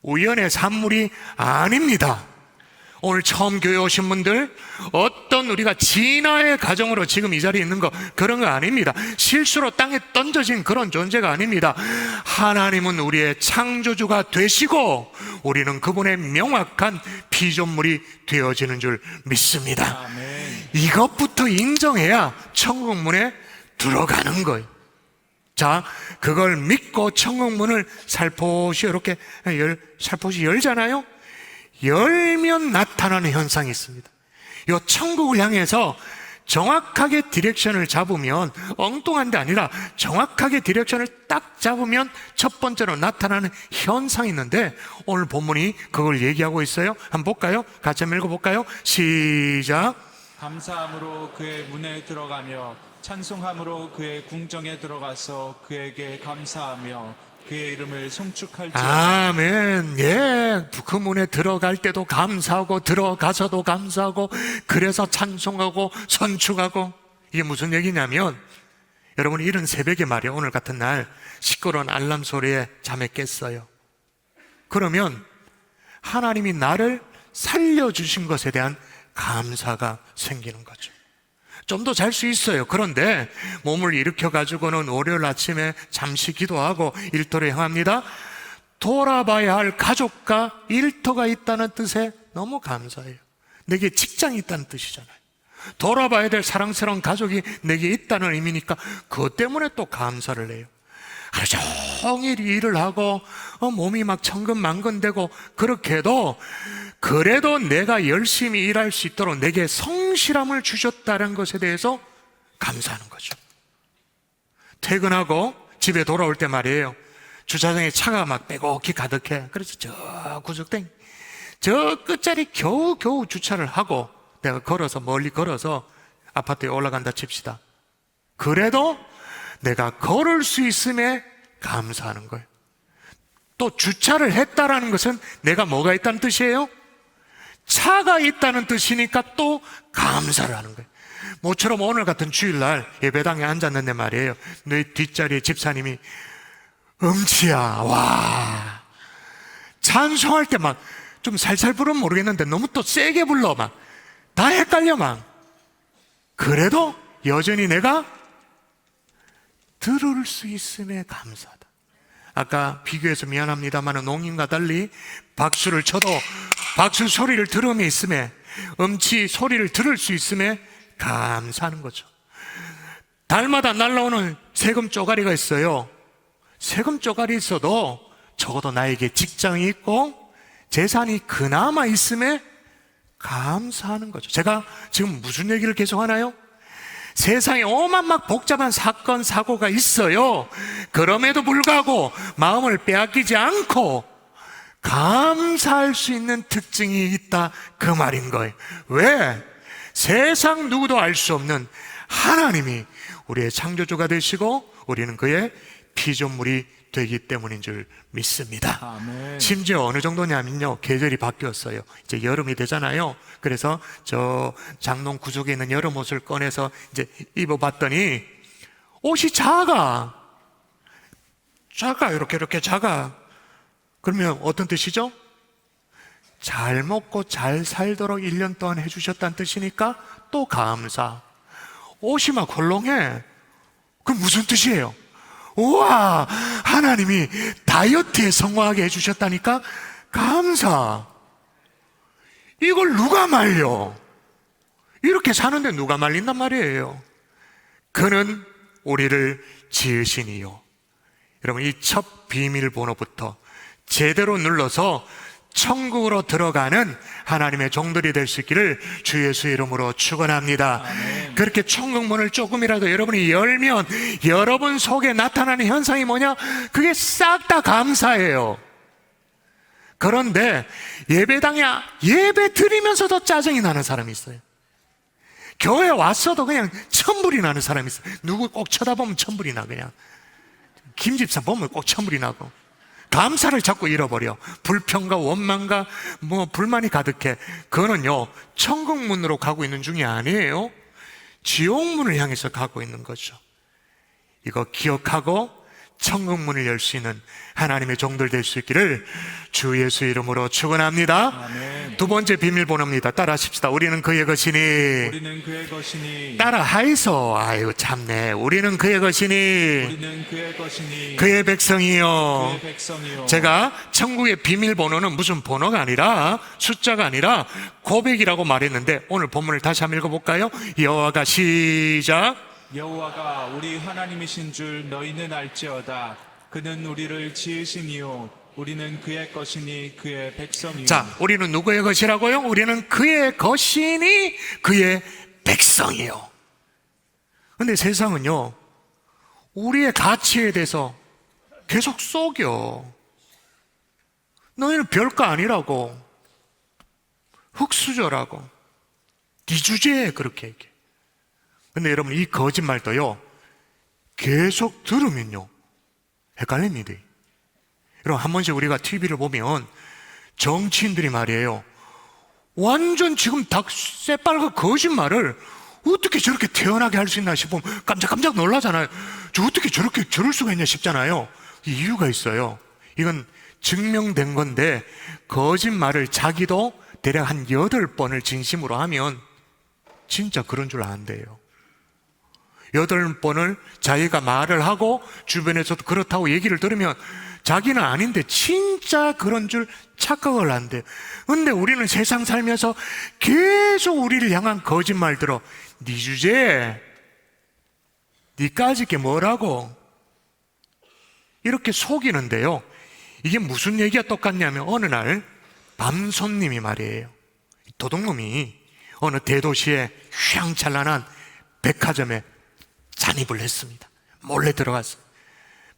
우연의 산물이 아닙니다. 오늘 처음 교회 오신 분들, 어떤 우리가 진화의 과정으로 지금 이 자리에 있는 거, 그런 거 아닙니다. 실수로 땅에 던져진 그런 존재가 아닙니다. 하나님은 우리의 창조주가 되시고 우리는 그분의 명확한 피조물이 되어지는 줄 믿습니다. 아멘. 이것부터 인정해야 천국문에 들어가는 거예요. 자, 그걸 믿고 천국문을 살포시 이렇게 살포시 열잖아요. 열면 나타나는 현상이 있습니다. 이 천국을 향해서 정확하게 디렉션을 잡으면, 엉뚱한 데 아니라 정확하게 디렉션을 딱 잡으면 첫 번째로 나타나는 현상이 있는데, 오늘 본문이 그걸 얘기하고 있어요. 한번 볼까요? 같이 한번 읽어볼까요? 시작. 감사함으로 그의 문에 들어가며 찬송함으로 그의 궁정에 들어가서 그에게 감사하며 그의 이름을 송축할지어다. 아멘. 예, 그 문에 들어갈 때도 감사하고 들어가서도 감사하고, 그래서 찬송하고 선축하고. 이게 무슨 얘기냐면, 여러분 이른 새벽에 말이야, 오늘 같은 날 시끄러운 알람 소리에 잠에 깼어요. 그러면 하나님이 나를 살려주신 것에 대한 감사가 생기는 거죠. 좀 더 잘 수 있어요. 그런데 몸을 일으켜가지고는 월요일 아침에 잠시 기도하고 일터로 향합니다. 돌아봐야 할 가족과 일터가 있다는 뜻에 너무 감사해요. 내게 직장이 있다는 뜻이잖아요. 돌아봐야 될 사랑스러운 가족이 내게 있다는 의미니까 그것 때문에 또 감사를 해요. 하루 종일 일을 하고 몸이 막 천근만근되고 그렇게 해도 그래도 내가 열심히 일할 수 있도록 내게 성실함을 주셨다는 것에 대해서 감사하는 거죠. 퇴근하고 집에 돌아올 때 말이에요. 주차장에 차가 막 빼곡히 가득해. 그래서 저 구석탱이 저 끝자리 겨우 주차를 하고 내가 걸어서 멀리 걸어서 아파트에 올라간다 칩시다. 그래도 내가 걸을 수 있음에 감사하는 거예요. 또 주차를 했다라는 것은 내가 뭐가 있다는 뜻이에요? 차가 있다는 뜻이니까 또 감사를 하는 거예요. 모처럼 오늘 같은 주일날 예배당에 앉았는데 말이에요. 내 뒷자리에 집사님이 음치야, 와, 찬송할 때 막 좀 살살 부르면 모르겠는데 너무 또 세게 불러, 막 다 헷갈려, 막. 그래도 여전히 내가 들을 수 있음에 감사하다. 아까 비교해서 미안합니다만 농인과 달리 박수를 쳐도 박수 소리를 들음에 있음에, 음치 소리를 들을 수 있음에 감사하는 거죠. 달마다 날라오는 세금 쪼가리가 있어요. 세금 쪼가리 있어도 적어도 나에게 직장이 있고 재산이 그나마 있음에 감사하는 거죠. 제가 지금 무슨 얘기를 계속 하나요? 세상에 오만 막 복잡한 사건 사고가 있어요. 그럼에도 불구하고 마음을 빼앗기지 않고 감사할 수 있는 특징이 있다, 그 말인 거예요. 왜? 세상 누구도 알 수 없는 하나님이 우리의 창조주가 되시고 우리는 그의 피조물이 되기 때문인 줄 믿습니다. 아멘. 심지어 어느 정도냐면요, 계절이 바뀌었어요. 이제 여름이 되잖아요. 그래서 저 장롱 구석에 있는 여름 옷을 꺼내서 이제 입어봤더니 옷이 작아, 이렇게 작아. 그러면 어떤 뜻이죠? 잘 먹고 잘 살도록 1년 동안 해주셨다는 뜻이니까 또 감사. 옷이 막 헐렁해. 그럼 무슨 뜻이에요? 우와, 하나님이 다이어트에 성공하게 해주셨다니까 감사. 이걸 누가 말려? 이렇게 사는데 누가 말린단 말이에요. 그는 우리를 지으시니요. 여러분, 이 첫 비밀번호부터 제대로 눌러서 천국으로 들어가는 하나님의 종들이 될 수 있기를 주 예수의 이름으로 축원합니다. 그렇게 천국문을 조금이라도 여러분이 열면 여러분 속에 나타나는 현상이 뭐냐? 그게 싹 다 감사예요. 그런데 예배당에 예배 드리면서도 짜증이 나는 사람이 있어요. 교회 왔어도 그냥 천불이 나는 사람이 있어요. 누구 꼭 쳐다보면 천불이 나. 그냥 김집사 보면 꼭 천불이 나고, 감사를 자꾸 잃어버려. 불평과 원망과 불만이 가득해. 그거는요, 천국문으로 가고 있는 중이 아니에요. 지옥문을 향해서 가고 있는 거죠. 이거 기억하고 천국문을 열 수 있는 하나님의 종들 될 수 있기를 주 예수 이름으로 축원합니다. 아멘. 두 번째 비밀번호입니다. 따라 하십시다. 우리는 그의 것이니. 우리는 그의 것이니. 따라 하이소. 아유 참네. 우리는 그의 것이니. 우리는 그의 것이니. 그의 백성이요. 그의 백성이요. 제가 천국의 비밀번호는 무슨 번호가 아니라, 숫자가 아니라 고백이라고 말했는데, 오늘 본문을 다시 한번 읽어볼까요? 여호와가, 시작. 여호와가 우리 하나님이신 줄 너희는 알지어다. 그는 우리를 지으시니요, 우리는 그의 것이니 그의 백성이요. 자, 우리는 누구의 것이라고요? 우리는 그의 것이니 그의 백성이요. 근데 세상은요, 우리의 가치에 대해서 계속 속여. 너희는 별거 아니라고, 흙수저라고, 네 주제에 그렇게 얘기해. 근데 여러분, 이 거짓말도요, 계속 들으면요, 헷갈립니다. 여러분, 한 번씩 우리가 TV를 보면 정치인들이 말이에요, 완전 지금 닭 새빨간 거짓말을 어떻게 저렇게 태연하게 할 수 있나 싶으면 깜짝 놀라잖아요. 저 어떻게 저럴 수가 있냐 싶잖아요. 이유가 있어요. 이건 증명된 건데, 거짓말을 자기도 대략 한 8번을 진심으로 하면 진짜 그런 줄 안대요. 8번을 자기가 말을 하고 주변에서도 그렇다고 얘기를 들으면 자기는 아닌데 진짜 그런 줄 착각을 한대요. 근데 우리는 세상 살면서 계속 우리를 향한 거짓말 들어. 네 주제에 니까짓 게 뭐라고? 이렇게 속이는데요. 이게 무슨 얘기가 똑같냐면 어느 날 밤손님이 말이에요. 도둑놈이 어느 대도시의 휘황찬란한 백화점에 잔입을 했습니다. 몰래 들어갔어요.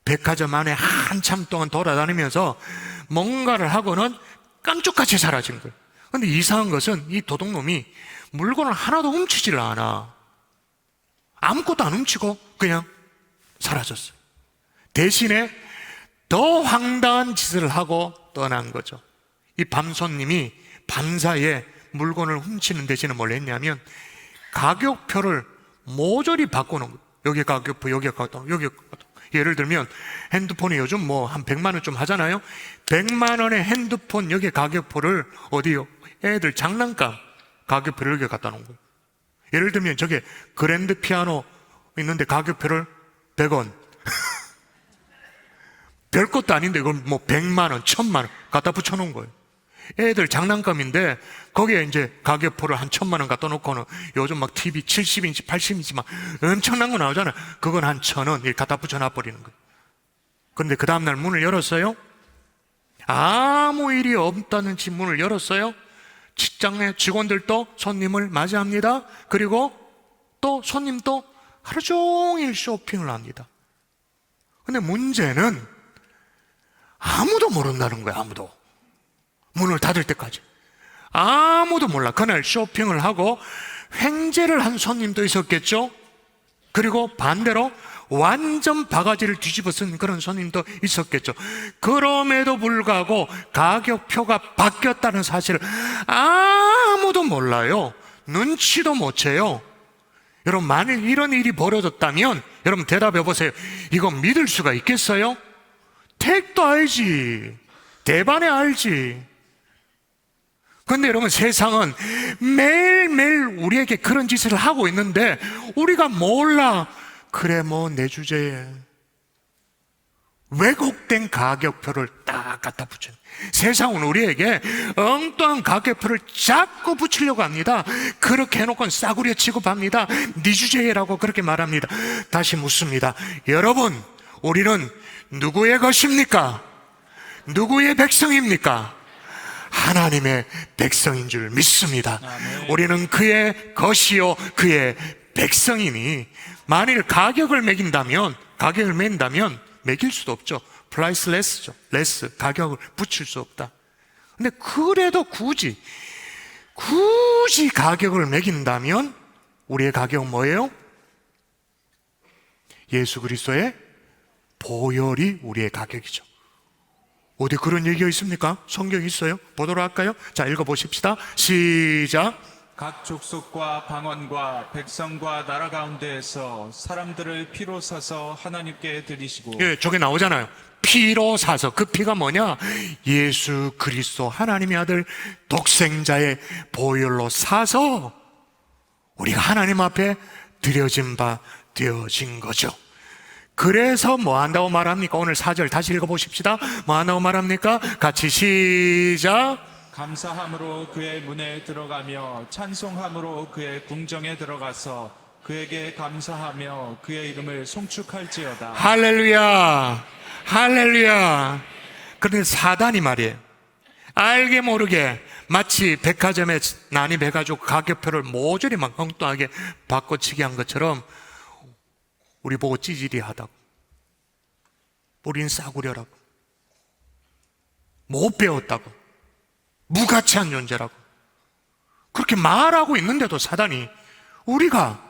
백화점 안에 한참 동안 돌아다니면서 뭔가를 하고는 깜짝같이 사라진 거예요. 근데 이상한 것은 이 도둑놈이 물건을 하나도 훔치지를 않아. 아무것도 안 훔치고 그냥 사라졌어요. 대신에 더 황당한 짓을 하고 떠난 거죠. 이 밤손님이 밤사이에 물건을 훔치는 대신에 뭘 했냐면 가격표를 모조리 바꾸는 거예요. 여기 가격표, 여기 가격표, 여기 가격표. 예를 들면 핸드폰이 요즘 뭐 한 100만 원 좀 하잖아요. 100만 원의 핸드폰 여기 가격표를 어디요? 애들 장난감 가격표를 여기 갖다 놓은 거예요. 예를 들면 저게 그랜드 피아노 있는데 가격표를 100원 별것도 아닌데 이걸 뭐 100만 원, 1000만 원 갖다 붙여놓은 거예요. 애들 장난감인데 거기에 이제 가격표를 한 1000만 원 갖다 놓고는 요즘 막 TV 70인치, 80인치 막 엄청난 거 나오잖아요. 그건 한 1000원 이렇게 갖다 붙여놔 버리는 거예요. 그런데 그 다음날 문을 열었어요. 아무 일이 없다는 집 문을 열었어요. 직장 내 직원들도 손님을 맞이합니다. 그리고 또 손님도 하루 종일 쇼핑을 합니다. 근데 문제는 아무도 모른다는 거야. 아무도. 문을 닫을 때까지 아무도 몰라. 그날 쇼핑을 하고 횡재를 한 손님도 있었겠죠. 그리고 반대로 완전 바가지를 뒤집어 쓴 그런 손님도 있었겠죠. 그럼에도 불구하고 가격표가 바뀌었다는 사실을 아무도 몰라요. 눈치도 못 채요. 여러분, 만일 이런 일이 벌어졌다면 여러분 대답해 보세요. 이거 믿을 수가 있겠어요? 택도 알지, 대반에 알지. 근데 여러분, 세상은 매일매일 우리에게 그런 짓을 하고 있는데 우리가 몰라. 그래, 뭐 내 주제에 왜곡된 가격표를 딱 갖다 붙여요. 세상은 우리에게 엉뚱한 가격표를 자꾸 붙이려고 합니다. 그렇게 해놓고는 싸구려 취급합니다. 네 주제라고 그렇게 말합니다. 다시 묻습니다. 여러분, 우리는 누구의 것입니까? 누구의 백성입니까? 하나님의 백성인 줄 믿습니다. 우리는 그의 것이요 그의 백성이니 만일 가격을 매긴다면 매길 수도 없죠. priceless죠. less, 가격을 붙일 수 없다. 근데 그래도 굳이 가격을 매긴다면 우리의 가격은 뭐예요? 예수 그리스도의 보혈이 우리의 가격이죠. 어디 그런 얘기가 있습니까? 성경에 있어요? 보도록 할까요? 자, 읽어보십시다. 시작. 각 족속과 방언과 백성과 나라 가운데에서 사람들을 피로 사서 하나님께 드리시고. 예, 저게 나오잖아요. 피로 사서. 그 피가 뭐냐? 예수 그리스도 하나님의 아들 독생자의 보혈로 사서 우리가 하나님 앞에 드려진 바 되어진 거죠. 그래서 뭐 한다고 말합니까? 오늘 4절 다시 읽어보십시다. 뭐 한다고 말합니까? 같이 시작. 감사함으로 그의 문에 들어가며 찬송함으로 그의 궁정에 들어가서 그에게 감사하며 그의 이름을 송축할지어다. 할렐루야, 할렐루야. 그런데 사단이 말이에요, 알게 모르게 마치 백화점에 난입해가지고 가격표를 모조리 막 엉뚱하게 바꿔치기 한 것처럼 우리 보고 찌질이 하다고, 우린 싸구려라고, 못 배웠다고, 무가치한 존재라고 그렇게 말하고 있는데도 사단이 우리가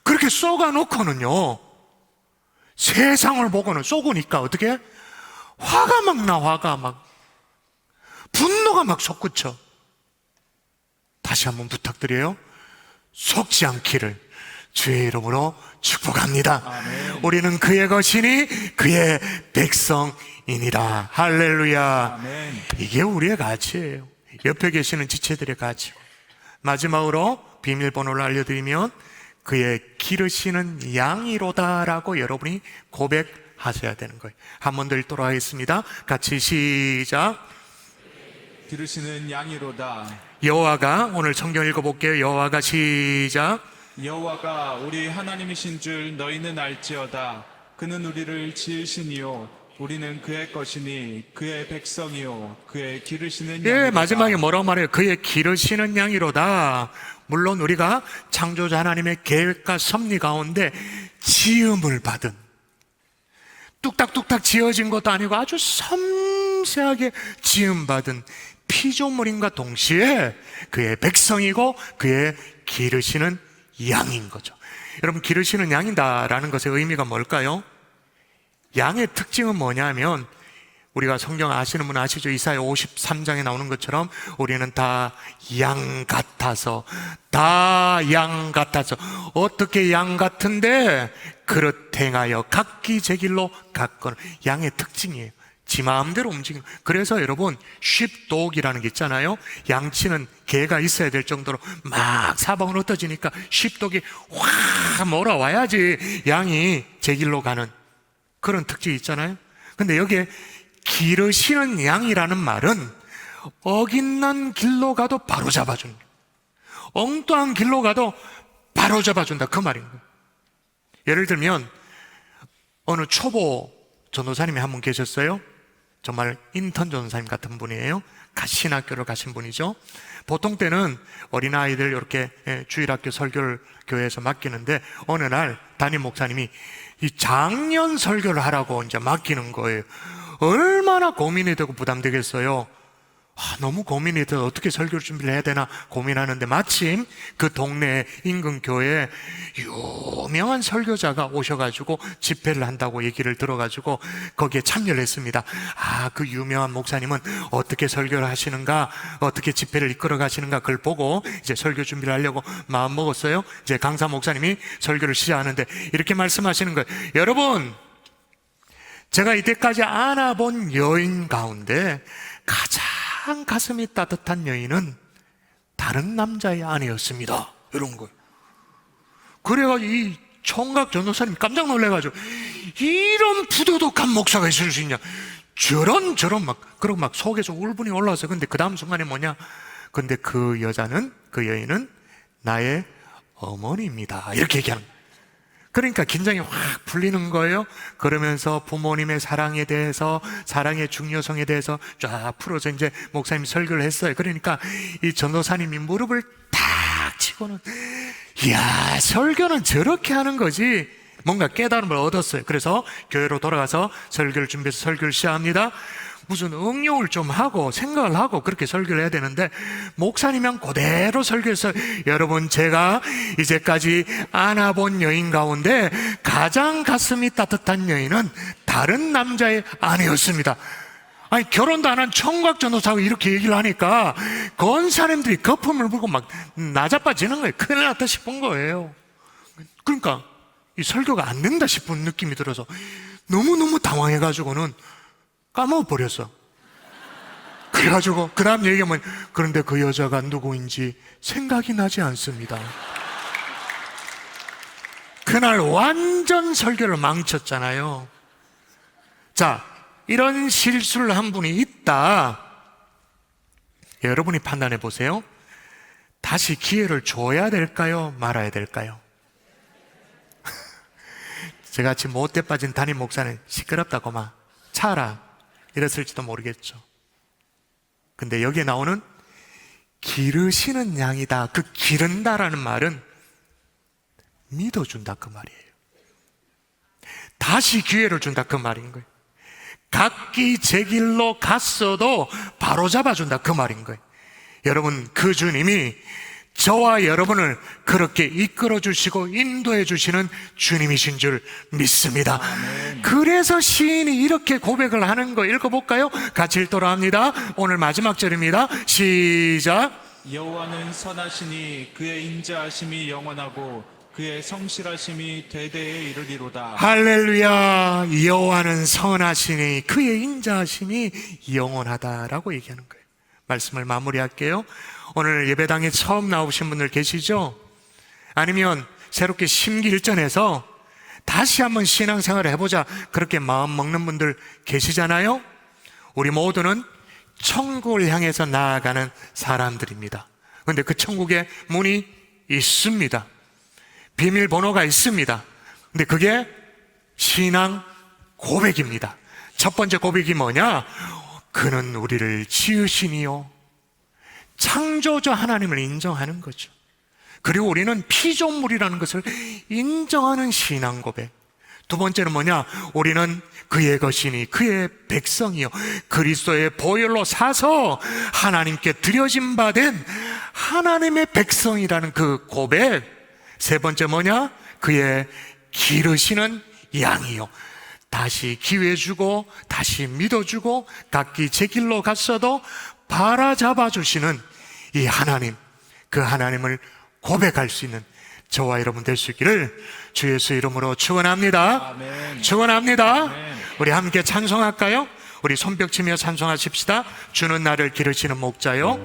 그렇게 쏘가놓고는요, 세상을 보고는 쏘고니까 어떻게? 화가 막 나. 화가 막, 분노가 막 솟구쳐. 다시 한번 부탁드려요. 속지 않기를 주의 이름으로 축복합니다. 아멘. 우리는 그의 것이니 그의 백성이니라. 할렐루야. 아멘. 이게 우리의 가치예요. 옆에 계시는 지체들의 가치고 마지막으로 비밀번호를 알려드리면 그의 기르시는 양이로다라고 여러분이 고백하셔야 되는 거예요. 한 번 더 읽도록 하겠습니다. 같이 시작. 기르시는 양이로다. 여호와가, 오늘 성경 읽어볼게요. 여호와가 시작. 여호와가 우리 하나님이신 줄 너희는 알지어다. 그는 우리를 지으시니요 우리는 그의 것이니 그의 백성이요 그의 기르시는 예, 양이로다. 마지막에 뭐라고 말해요? 그의 기르시는 양이로다. 물론 우리가 창조자 하나님의 계획과 섭리 가운데 지음을 받은, 뚝딱뚝딱 지어진 것도 아니고 아주 섬세하게 지음받은 피조물인과 동시에 그의 백성이고 그의 기르시는 양인 거죠. 여러분, 기르시는 양이다라는 것의 의미가 뭘까요? 양의 특징은 뭐냐면, 우리가 성경 아시는 분 아시죠? 이사야 53장에 나오는 것처럼 우리는 다 양 같아서, 어떻게 양 같은데? 그릇 행하여 각기 제 길로 갔거늘. 양의 특징이에요. 지 마음대로 움직이는. 그래서 여러분, 쉽독이라는 게 있잖아요. 양치는 개가 있어야 될 정도로 막 사방으로 흩어지니까 쉽독이 확 몰아와야지 양이 제 길로 가는 그런 특징이 있잖아요. 근데 여기에 기르시는 양이라는 말은 어긋난 길로 가도 바로 잡아준다, 엉뚱한 길로 가도 바로 잡아준다, 그 말인 거예요. 예를 들면 어느 초보 전도사님이 한 분 계셨어요. 정말 인턴 전도사님 같은 분이에요. 신학교를 가신 분이죠. 보통 때는 어린아이들 이렇게 주일학교 설교를 교회에서 맡기는데, 어느 날 담임 목사님이 이 작년 설교를 하라고 이제 맡기는 거예요. 얼마나 고민이 되고 부담되겠어요. 너무 고민이 돼서 어떻게 설교 준비를 해야 되나 고민하는데, 마침 그 동네 인근 교회에 유명한 설교자가 오셔가지고 집회를 한다고 얘기를 들어가지고 거기에 참여를 했습니다. 그 유명한 목사님은 어떻게 설교를 하시는가, 어떻게 집회를 이끌어 가시는가, 그걸 보고 이제 설교 준비를 하려고 마음 먹었어요. 이제 강사 목사님이 설교를 시작하는데 이렇게 말씀하시는 거예요. 여러분, 제가 이때까지 안아본 여인 가운데 가장 가슴이 따뜻한 여인은 다른 남자의 아내였습니다, 이런 거예요. 그래가지고 이 총각 전도사님 깜짝 놀래가지고, 이런 부도덕한 목사가 있을 수 있냐, 저런 그러고 막 속에서 울분이 올라왔어요. 근데 그 다음 순간에 뭐냐, 근데 그 여인은 나의 어머니입니다, 이렇게 얘기하는 거예요. 그러니까 긴장이 확 풀리는 거예요. 그러면서 부모님의 사랑에 대해서, 사랑의 중요성에 대해서 쫙 풀어서 이제 목사님 설교를 했어요. 그러니까 이 전도사님이 무릎을 탁 치고는, 이야, 설교는 저렇게 하는 거지, 뭔가 깨달음을 얻었어요. 그래서 교회로 돌아가서 설교를 준비해서 설교를 시작합니다. 무슨 응용을 좀 하고 생각을 하고 그렇게 설교를 해야 되는데, 목사님은 그대로 설교해서, 여러분, 제가 이제까지 안아본 여인 가운데 가장 가슴이 따뜻한 여인은 다른 남자의 아내였습니다. 아니, 결혼도 안 한 총각 전도사하고 이렇게 얘기를 하니까 건 사람들이 거품을 불고 막 나자빠지는 거예요. 큰일 났다 싶은 거예요. 그러니까 이 설교가 안 된다 싶은 느낌이 들어서 너무너무 당황해가지고는 까먹어버렸어. 그래가지고 그 다음 얘기하면, 그런데 그 여자가 누구인지 생각이 나지 않습니다. 그날 완전 설교를 망쳤잖아요. 자, 이런 실수를 한 분이 있다. 여러분이 판단해 보세요. 다시 기회를 줘야 될까요, 말아야 될까요? 저같이 못돼 빠진 담임 목사는 시끄럽다고 막 차라 이랬을지도 모르겠죠. 근데 여기에 나오는 기르시는 양이다, 그 기른다라는 말은 믿어준다, 그 말이에요. 다시 기회를 준다, 그 말인 거예요. 각기 제 길로 갔어도 바로 잡아준다, 그 말인 거예요. 여러분, 그 주님이 저와 여러분을 그렇게 이끌어 주시고 인도해 주시는 주님이신 줄 믿습니다. 그래서 시인이 이렇게 고백을 하는 거 읽어볼까요? 같이 읽도록 합니다. 오늘 마지막 절입니다. 시작. 여호와는 선하시니 그의 인자하심이 영원하고 그의 성실하심이 대대에 이르리로다. 할렐루야. 여호와는 선하시니 그의 인자하심이 영원하다라고 얘기하는 거예요. 말씀을 마무리할게요. 오늘 예배당에 처음 나오신 분들 계시죠? 아니면 새롭게 심기일전해서 다시 한번 신앙생활을 해보자 그렇게 마음 먹는 분들 계시잖아요. 우리 모두는 천국을 향해서 나아가는 사람들입니다. 그런데 그 천국에 문이 있습니다. 비밀번호가 있습니다. 근데 그게 신앙 고백입니다. 첫 번째 고백이 뭐냐? 그는 우리를 지으시니요. 창조주 하나님을 인정하는 거죠. 그리고 우리는 피조물이라는 것을 인정하는 신앙 고백. 두 번째는 뭐냐? 우리는 그의 것이니 그의 백성이요, 그리스도의 보혈로 사서 하나님께 드려진 바 된 하나님의 백성이라는 그 고백. 세 번째 뭐냐? 그의 기르시는 양이요, 다시 기회 주고 다시 믿어주고 각기 제 길로 갔어도 바라잡아 주시는 이 하나님, 그 하나님을 고백할 수 있는 저와 여러분 될 수 있기를 주 예수 이름으로 축원합니다. 아멘. 축원합니다. 아멘. 우리 함께 찬송할까요? 우리 손뼉 치며 찬송하십시다. 주는 나를 기르시는 목자요.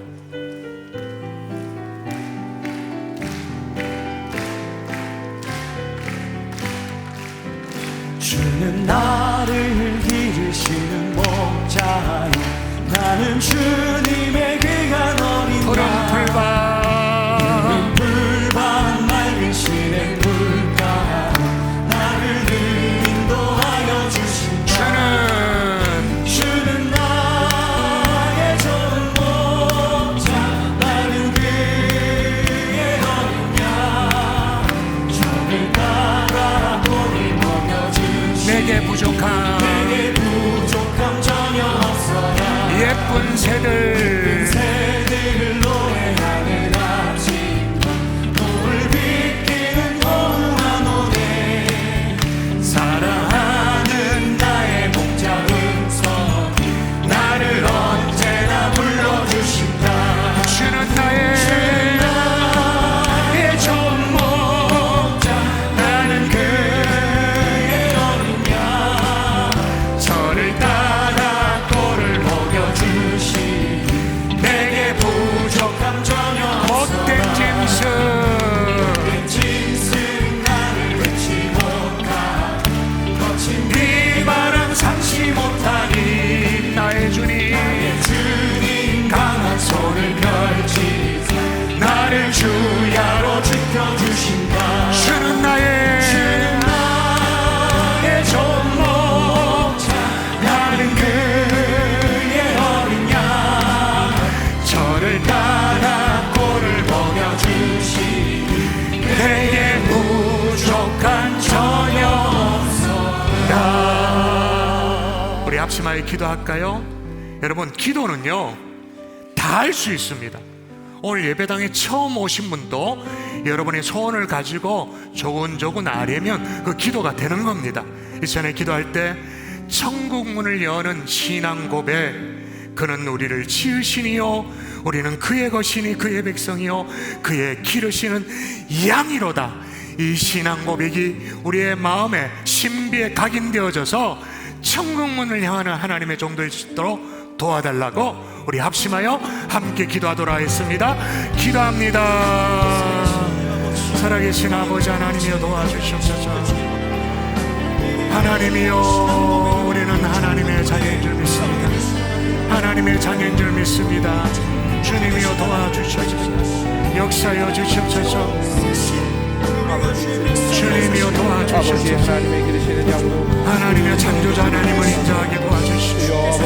주는 나를 기르시는 목자요, 나는 주님의 귀한 어린 푸른 풀밭 풀밭 맑은 시냇 물가 나를 늘 인도하여 주신다. 주는 나의 좋은 목자, 나는 그의 어린 양, 저를 따라 꼬리 먹여 주시니 내게 부족함 전혀 없어라. 예쁜 새들 노래하는 아침 노을 비끼는 고운한 노래, 사랑하는 나의 목자 은성 나를 언제나 불러주신다. 주는 나의 좋은 목자, 나는 그의 어린 양, 저를 따라 꼴을 먹여주시 내게 부족함 전혀 못된 짐승 나를 맺지 못한 거친 네 바람 삼지 못하니 나의 주님 강한 손을 펼치 나를 주야로 지켜주신다. 주는 나의 좋은 목자, 나는 그의 어린 양, 저를 따라 꼴을 먹여주시 내게 부족한 전혀 없어라. 우리 합심하여 기도할까요? 여러분, 기도는요 다 할 수 있습니다. 오늘 예배당에 처음 오신 분도 여러분의 소원을 가지고 조근조근 아뢰면 그 기도가 되는 겁니다. 이 시간에 기도할 때 천국 문을 여는 신앙 고백, 그는 우리를 지으시니요, 우리는 그의 것이니 그의 백성이요, 그의 기르시는 양이로다. 이 신앙 고백이 우리의 마음에 신비에 각인되어져서 천국 문을 향하는 하나님의 종도일 수 있도록 도와달라고 우리 합심하여 함께 기도하도록 하겠습니다. 기도합니다. 살아계신 아버지 하나님이여 도와주시옵소서. 하나님이여, 우리는 하나님의 자녀인 줄 믿습니다. 하나님의 자녀인 줄 믿습니다. 주님이여 도와주시옵소서. 역사여 주시옵소서. 주님이여 도와주시옵소서. 하나님의 기르시는 양도 하나님의 창조자 하나님을 인정하게 도와주시옵소서.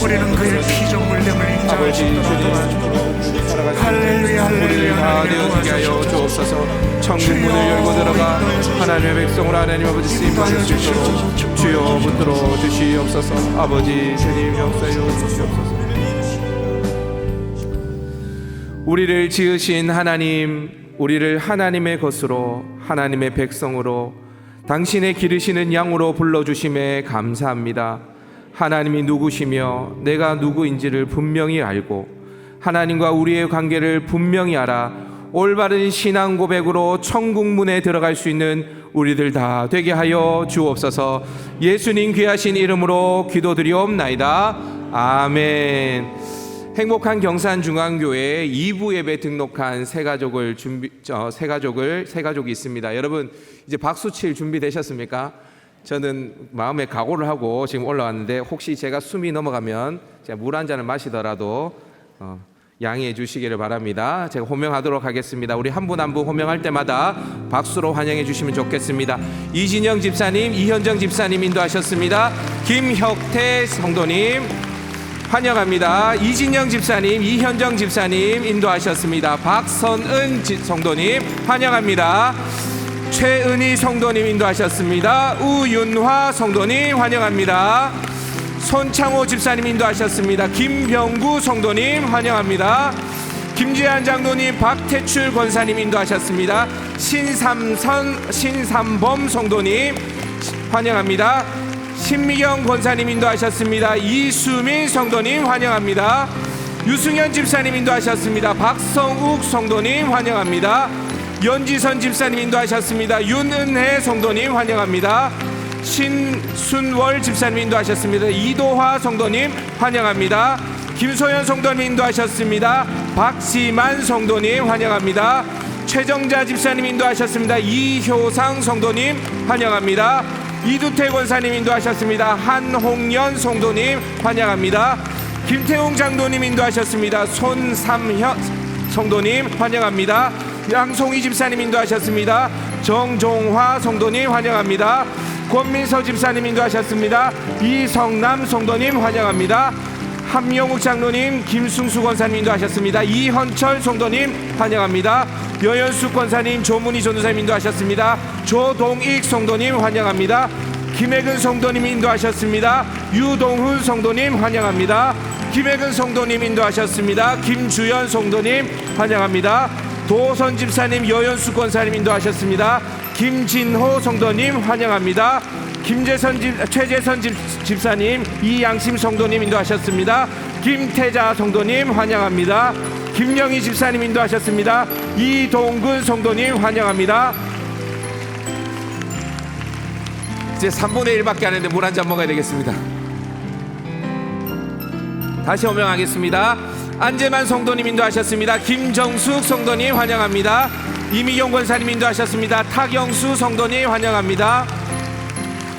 우리는 그의 피조물됨을 인정할 수 있도록 도와주시옵소서. 할렐루야 할렐루야 다 하나님 되어지게 하여 도와주시옵소서. 주옵소서. 천국문을 열고 들어가 하나님의 백성으로 하나님 아버지 쓰임 받을 수 있도록 주여 붙들어 주시옵소서. 아버지 주님 역사여 주시옵소서. 우리를 지으신 하나님, 우리를 하나님의 것으로 하나님의 백성으로 당신의 기르시는 양으로 불러주심에 감사합니다. 하나님이 누구시며 내가 누구인지를 분명히 알고 하나님과 우리의 관계를 분명히 알아 올바른 신앙 고백으로 천국 문에 들어갈 수 있는 우리들 다 되게 하여 주옵소서. 예수님 귀하신 이름으로 기도드리옵나이다. 아멘. 행복한 경산중앙교회에 2부 예배 등록한 새 가족이 있습니다. 여러분 이제 박수 칠 준비 되셨습니까? 저는 마음에 각오를 하고 지금 올라왔는데 혹시 제가 숨이 넘어가면 제가 물 한 잔을 마시더라도 양해해 주시기를 바랍니다. 제가 호명하도록 하겠습니다. 우리 한 분 한 분 호명할 때마다 박수로 환영해 주시면 좋겠습니다. 이진영 집사님, 이현정 집사님 인도하셨습니다. 김혁태 성도님 환영합니다. 이진영 집사님, 이현정 집사님 인도하셨습니다. 박선은 성도님 환영합니다. 최은희 성도님 인도하셨습니다. 우윤화 성도님 환영합니다. 손창호 집사님 인도하셨습니다. 김병구 성도님 환영합니다. 김재한 장로님, 박태출 권사님 인도하셨습니다. 신삼범 성도님 환영합니다. 신미경 권사님 인도하셨습니다. 이수민 성도님 환영합니다. 유승현 집사님 인도하셨습니다. 박성욱 성도님 환영합니다. 연지선 집사님 인도하셨습니다. 윤은혜 성도님 환영합니다. 신순월 집사님 인도하셨습니다. 이도화 성도님 환영합니다. 김소연 성도님 인도하셨습니다. 박지만 성도님 환영합니다. 최정자 집사님 인도하셨습니다. 이효상 성도님 환영합니다. 이두태 권사님 인도하셨습니다. 한홍연 성도님 환영합니다. 김태웅 장로님 인도하셨습니다. 손삼현 성도님 환영합니다. 양송희 집사님 인도하셨습니다. 정종화 성도님 환영합니다. 권민서 집사님 인도하셨습니다. 이성남 성도님 환영합니다. 함영욱 장로님, 김승수 권사님 인도하셨습니다. 이헌철 성도님 환영합니다. 여연수 권사님, 조문희 전도사님 인도하셨습니다. 조동익 성도님 환영합니다. 김혜근 성도님 인도하셨습니다. 유동훈 성도님 환영합니다. 김혜근 성도님 인도하셨습니다. 김주연 성도님 환영합니다. 도선 집사님, 여연수 권사님 인도하셨습니다. 김진호 성도님 환영합니다. 최재선 집사님, 이양심 성도님 인도하셨습니다. 김태자 성도님 환영합니다. 김영희 집사님 인도하셨습니다. 이동근 성도님 환영합니다. 이제 3분의 1밖에 안 했는데 물 한 잔 먹어야 되겠습니다. 다시 호명하겠습니다. 안재만 성도님 인도하셨습니다. 김정숙 성도님 환영합니다. 이미경 권사님 인도하셨습니다. 타경수 성도님 환영합니다.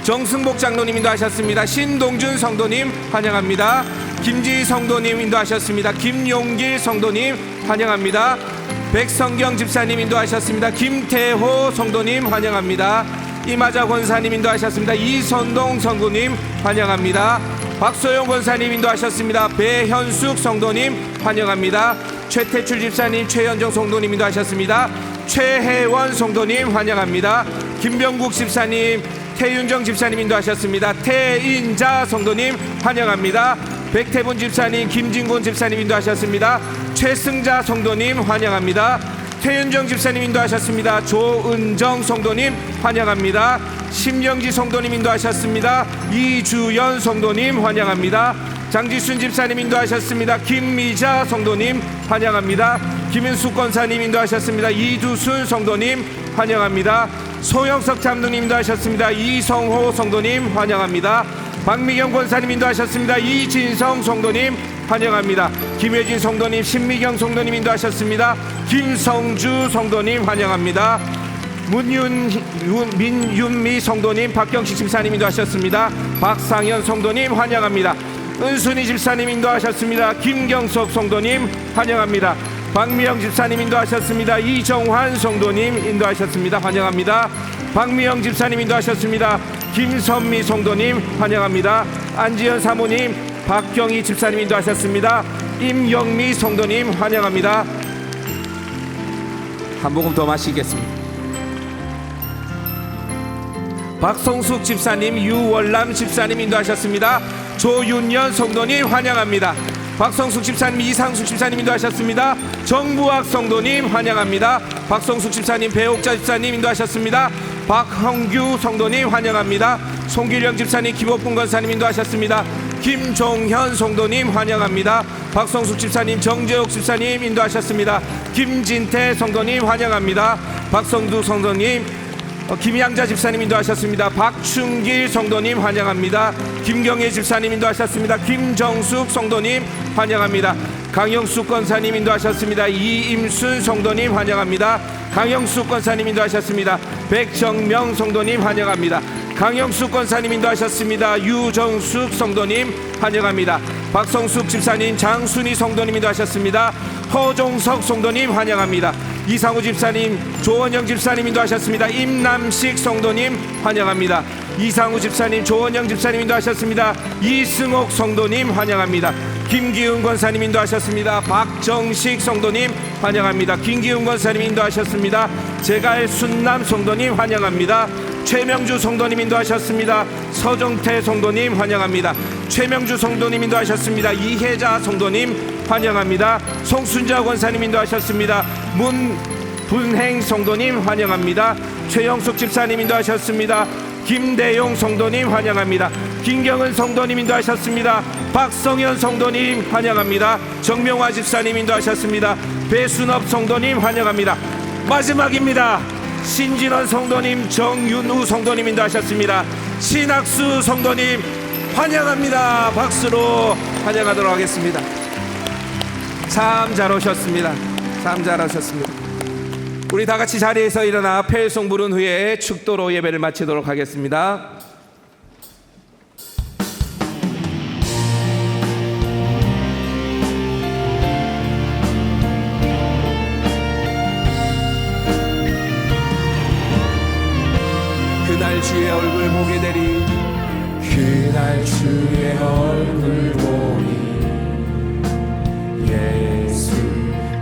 정승복 장로님 인도하셨습니다. 신동준 성도님 환영합니다. 김지희 성도님 인도하셨습니다. 김용길 성도님 환영합니다. 백성경 집사님 인도하셨습니다. 김태호 성도님 환영합니다. 이마자 권사님 인도하셨습니다. 이선동 성도님 환영합니다. 박소영 권사님 인도하셨습니다. 배현숙 성도님 환영합니다. 최태출 집사님, 최현정 성도님 인도하셨습니다. 최혜원 성도님 환영합니다. 김병국 집사님, 태윤정 집사님 인도하셨습니다. 태인자 성도님 환영합니다. 백태분 집사님, 김진곤 집사님 인도하셨습니다. 최승자 성도님 환영합니다. 태윤정 집사님 인도하셨습니다. 조은정 성도님 환영합니다. 심영지 성도님 인도하셨습니다. 이주연 성도님 환영합니다. 장지순 집사님 인도하셨습니다. 김미자 성도님 환영합니다. 김윤숙 권사님 인도하셨습니다. 이두순 성도님 환영합니다. 소영석 장로님 인도하셨습니다. 이성호 성도님 환영합니다. 박미경 권사님 인도하셨습니다. 이진성 성도님 환영합니다. 김혜진 성도님, 신미경 성도님 인도하셨습니다. 김성주 성도님 환영합니다. 민윤미 성도님, 박경식 집사님 인도하셨습니다. 박상현 성도님 환영합니다. 은순이 집사님 인도하셨습니다. 김경석 성도님 환영합니다. 박미영 집사님 인도하셨습니다. 이정환 성도님 인도하셨습니다. 환영합니다. 박미영 집사님 인도하셨습니다. 김선미 성도님 환영합니다. 안지현 사모님, 박경희 집사님 인도하셨습니다. 임영미 성도님 환영합니다. 한 모금 더 마시겠습니다. 박성숙 집사님, 유월남 집사님 인도하셨습니다. 조윤연 성도님 환영합니다. 박성숙 집사님, 이상숙 집사님 인도하셨습니다. 정부학 성도님 환영합니다. 박성숙 집사님, 배옥자 집사님 인도하셨습니다. 박형규 성도님 환영합니다. 송길영 집사님, 김옥분 권사님 인도하셨습니다. 김종현 성도님 환영합니다. 박성숙 집사님, 정재욱 집사님 인도하셨습니다. 김진태 성도님 환영합니다. 박성두 성도님, 김양자 집사님 인도하셨습니다. 박충길 성도님 환영합니다. 김경혜 집사님 인도하셨습니다. 김정숙 성도님 환영합니다. 강영수 권사님 인도하셨습니다. 이임순 성도님 환영합니다. 강영수 권사님 인도하셨습니다. 백정명 성도님 환영합니다. 강영수 권사님 인도하셨습니다. 유정숙 성도님 환영합니다. 박성숙 집사님, 장순희 성도님 인도하셨습니다. 허종석 성도님 환영합니다. 이상우 집사님, 조원영 집사님 인도하셨습니다. 임남식 성도님 환영합니다. 이상우 집사님, 조원영 집사님 인도하셨습니다. 이승옥 성도님 환영합니다. 김기훈 권사님 인도하셨습니다. 박정식 성도님 환영합니다. 김기훈 권사님 인도하셨습니다. 제갈 순남 성도님 환영합니다. 최명주 성도님 인도하셨습니다. 서정태 성도님 환영합니다. 최명주 성도님 인도하셨습니다. 이혜자 성도님 환영합니다. 송순자 권사님 인도하셨습니다. 문분행 성도님 환영합니다. 최영숙 집사님 인도하셨습니다. 김대용 성도님 환영합니다. 김경은 성도님 인도하셨습니다. 박성현 성도님 환영합니다. 정명화 집사님 인도하셨습니다. 배순업 성도님 환영합니다. 마지막입니다. 신진원 성도님, 정윤우 성도님 인도하셨습니다. 신학수 성도님 환영합니다. 박수로 환영하도록 하겠습니다. 참 잘 오셨습니다. 참 잘 오셨습니다. 우리 다 같이 자리에서 일어나 폐송 부른 후에 축도로 예배를 마치도록 하겠습니다. 그날 주의 얼굴 보게 되리. 그날 주의 얼굴 보니 예수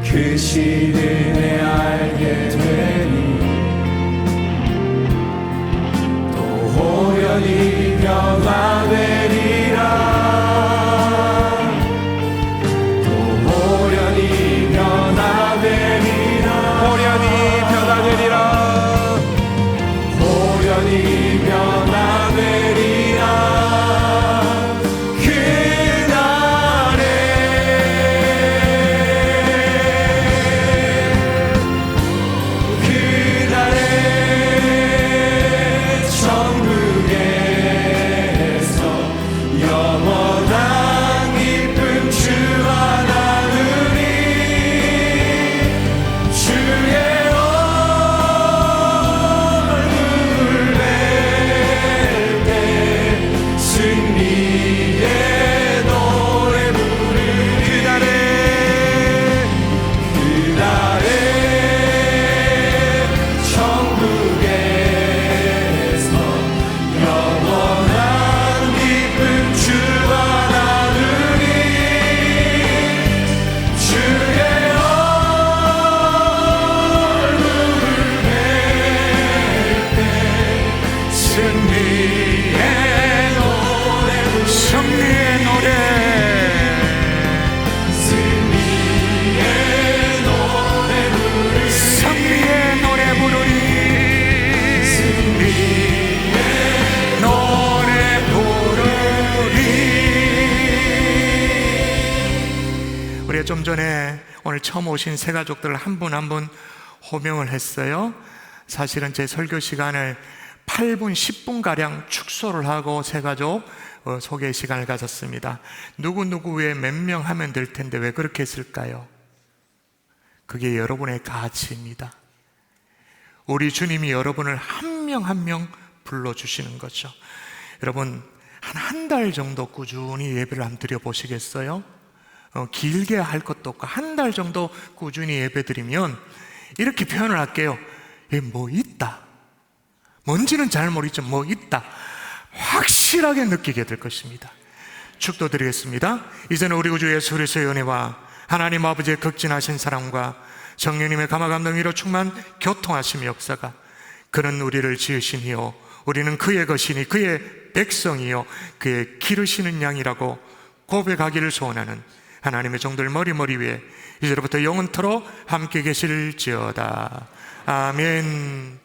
그 시든에 알게 되니 또 호련히 변화되리라. 또 호련히 변화되리라. 호련히 변화되리라. 호련히 변화되리라. 그날에 천국에서 영원한 기쁨 주와 나누리. 주의 얼굴 뵐때 승리의 노래 부르리. 그날에 천국에서 영원한 기쁨 주와 나누리. 주의 얼굴 뵐때 승리의 노래 부르리. 승리의 노래. 승리의 노래 부르리. 승리의 노래 부르리. 승리의 노래 부르리. 우리가 좀 전에 오늘 처음 오신 새 가족들을 한 분 한 분 호명을 했어요. 사실은 제 설교 시간을 8분, 10분가량 축소를 하고 새 가족 소개 시간을 가졌습니다. 누구 외에 몇 명 하면 될 텐데 왜 그렇게 했을까요? 그게 여러분의 가치입니다. 우리 주님이 여러분을 한 명 한 명 불러주시는 거죠. 여러분, 한 달 정도 꾸준히 예배를 한번 드려보시겠어요? 길게 할 것도 없고 한 달 정도 꾸준히 예배 드리면 이렇게 표현을 할게요. 뭐 있다. 뭔지는 잘 모르겠지만 뭐 있다. 확실하게 느끼게 될 것입니다. 축도드리겠습니다. 이제는 우리 구주 예수 그리스도의 은혜와 하나님 아버지의 극진하신 사랑과 성령님의 감화 감동 위로 충만 교통하심의 역사가, 그는 우리를 지으시니요 우리는 그의 것이니 그의 백성이요 그의 기르시는 양이라고 고백하기를 소원하는 하나님의 종들 머리 위에 이제부터 영원토록 함께 계실지어다. 아멘.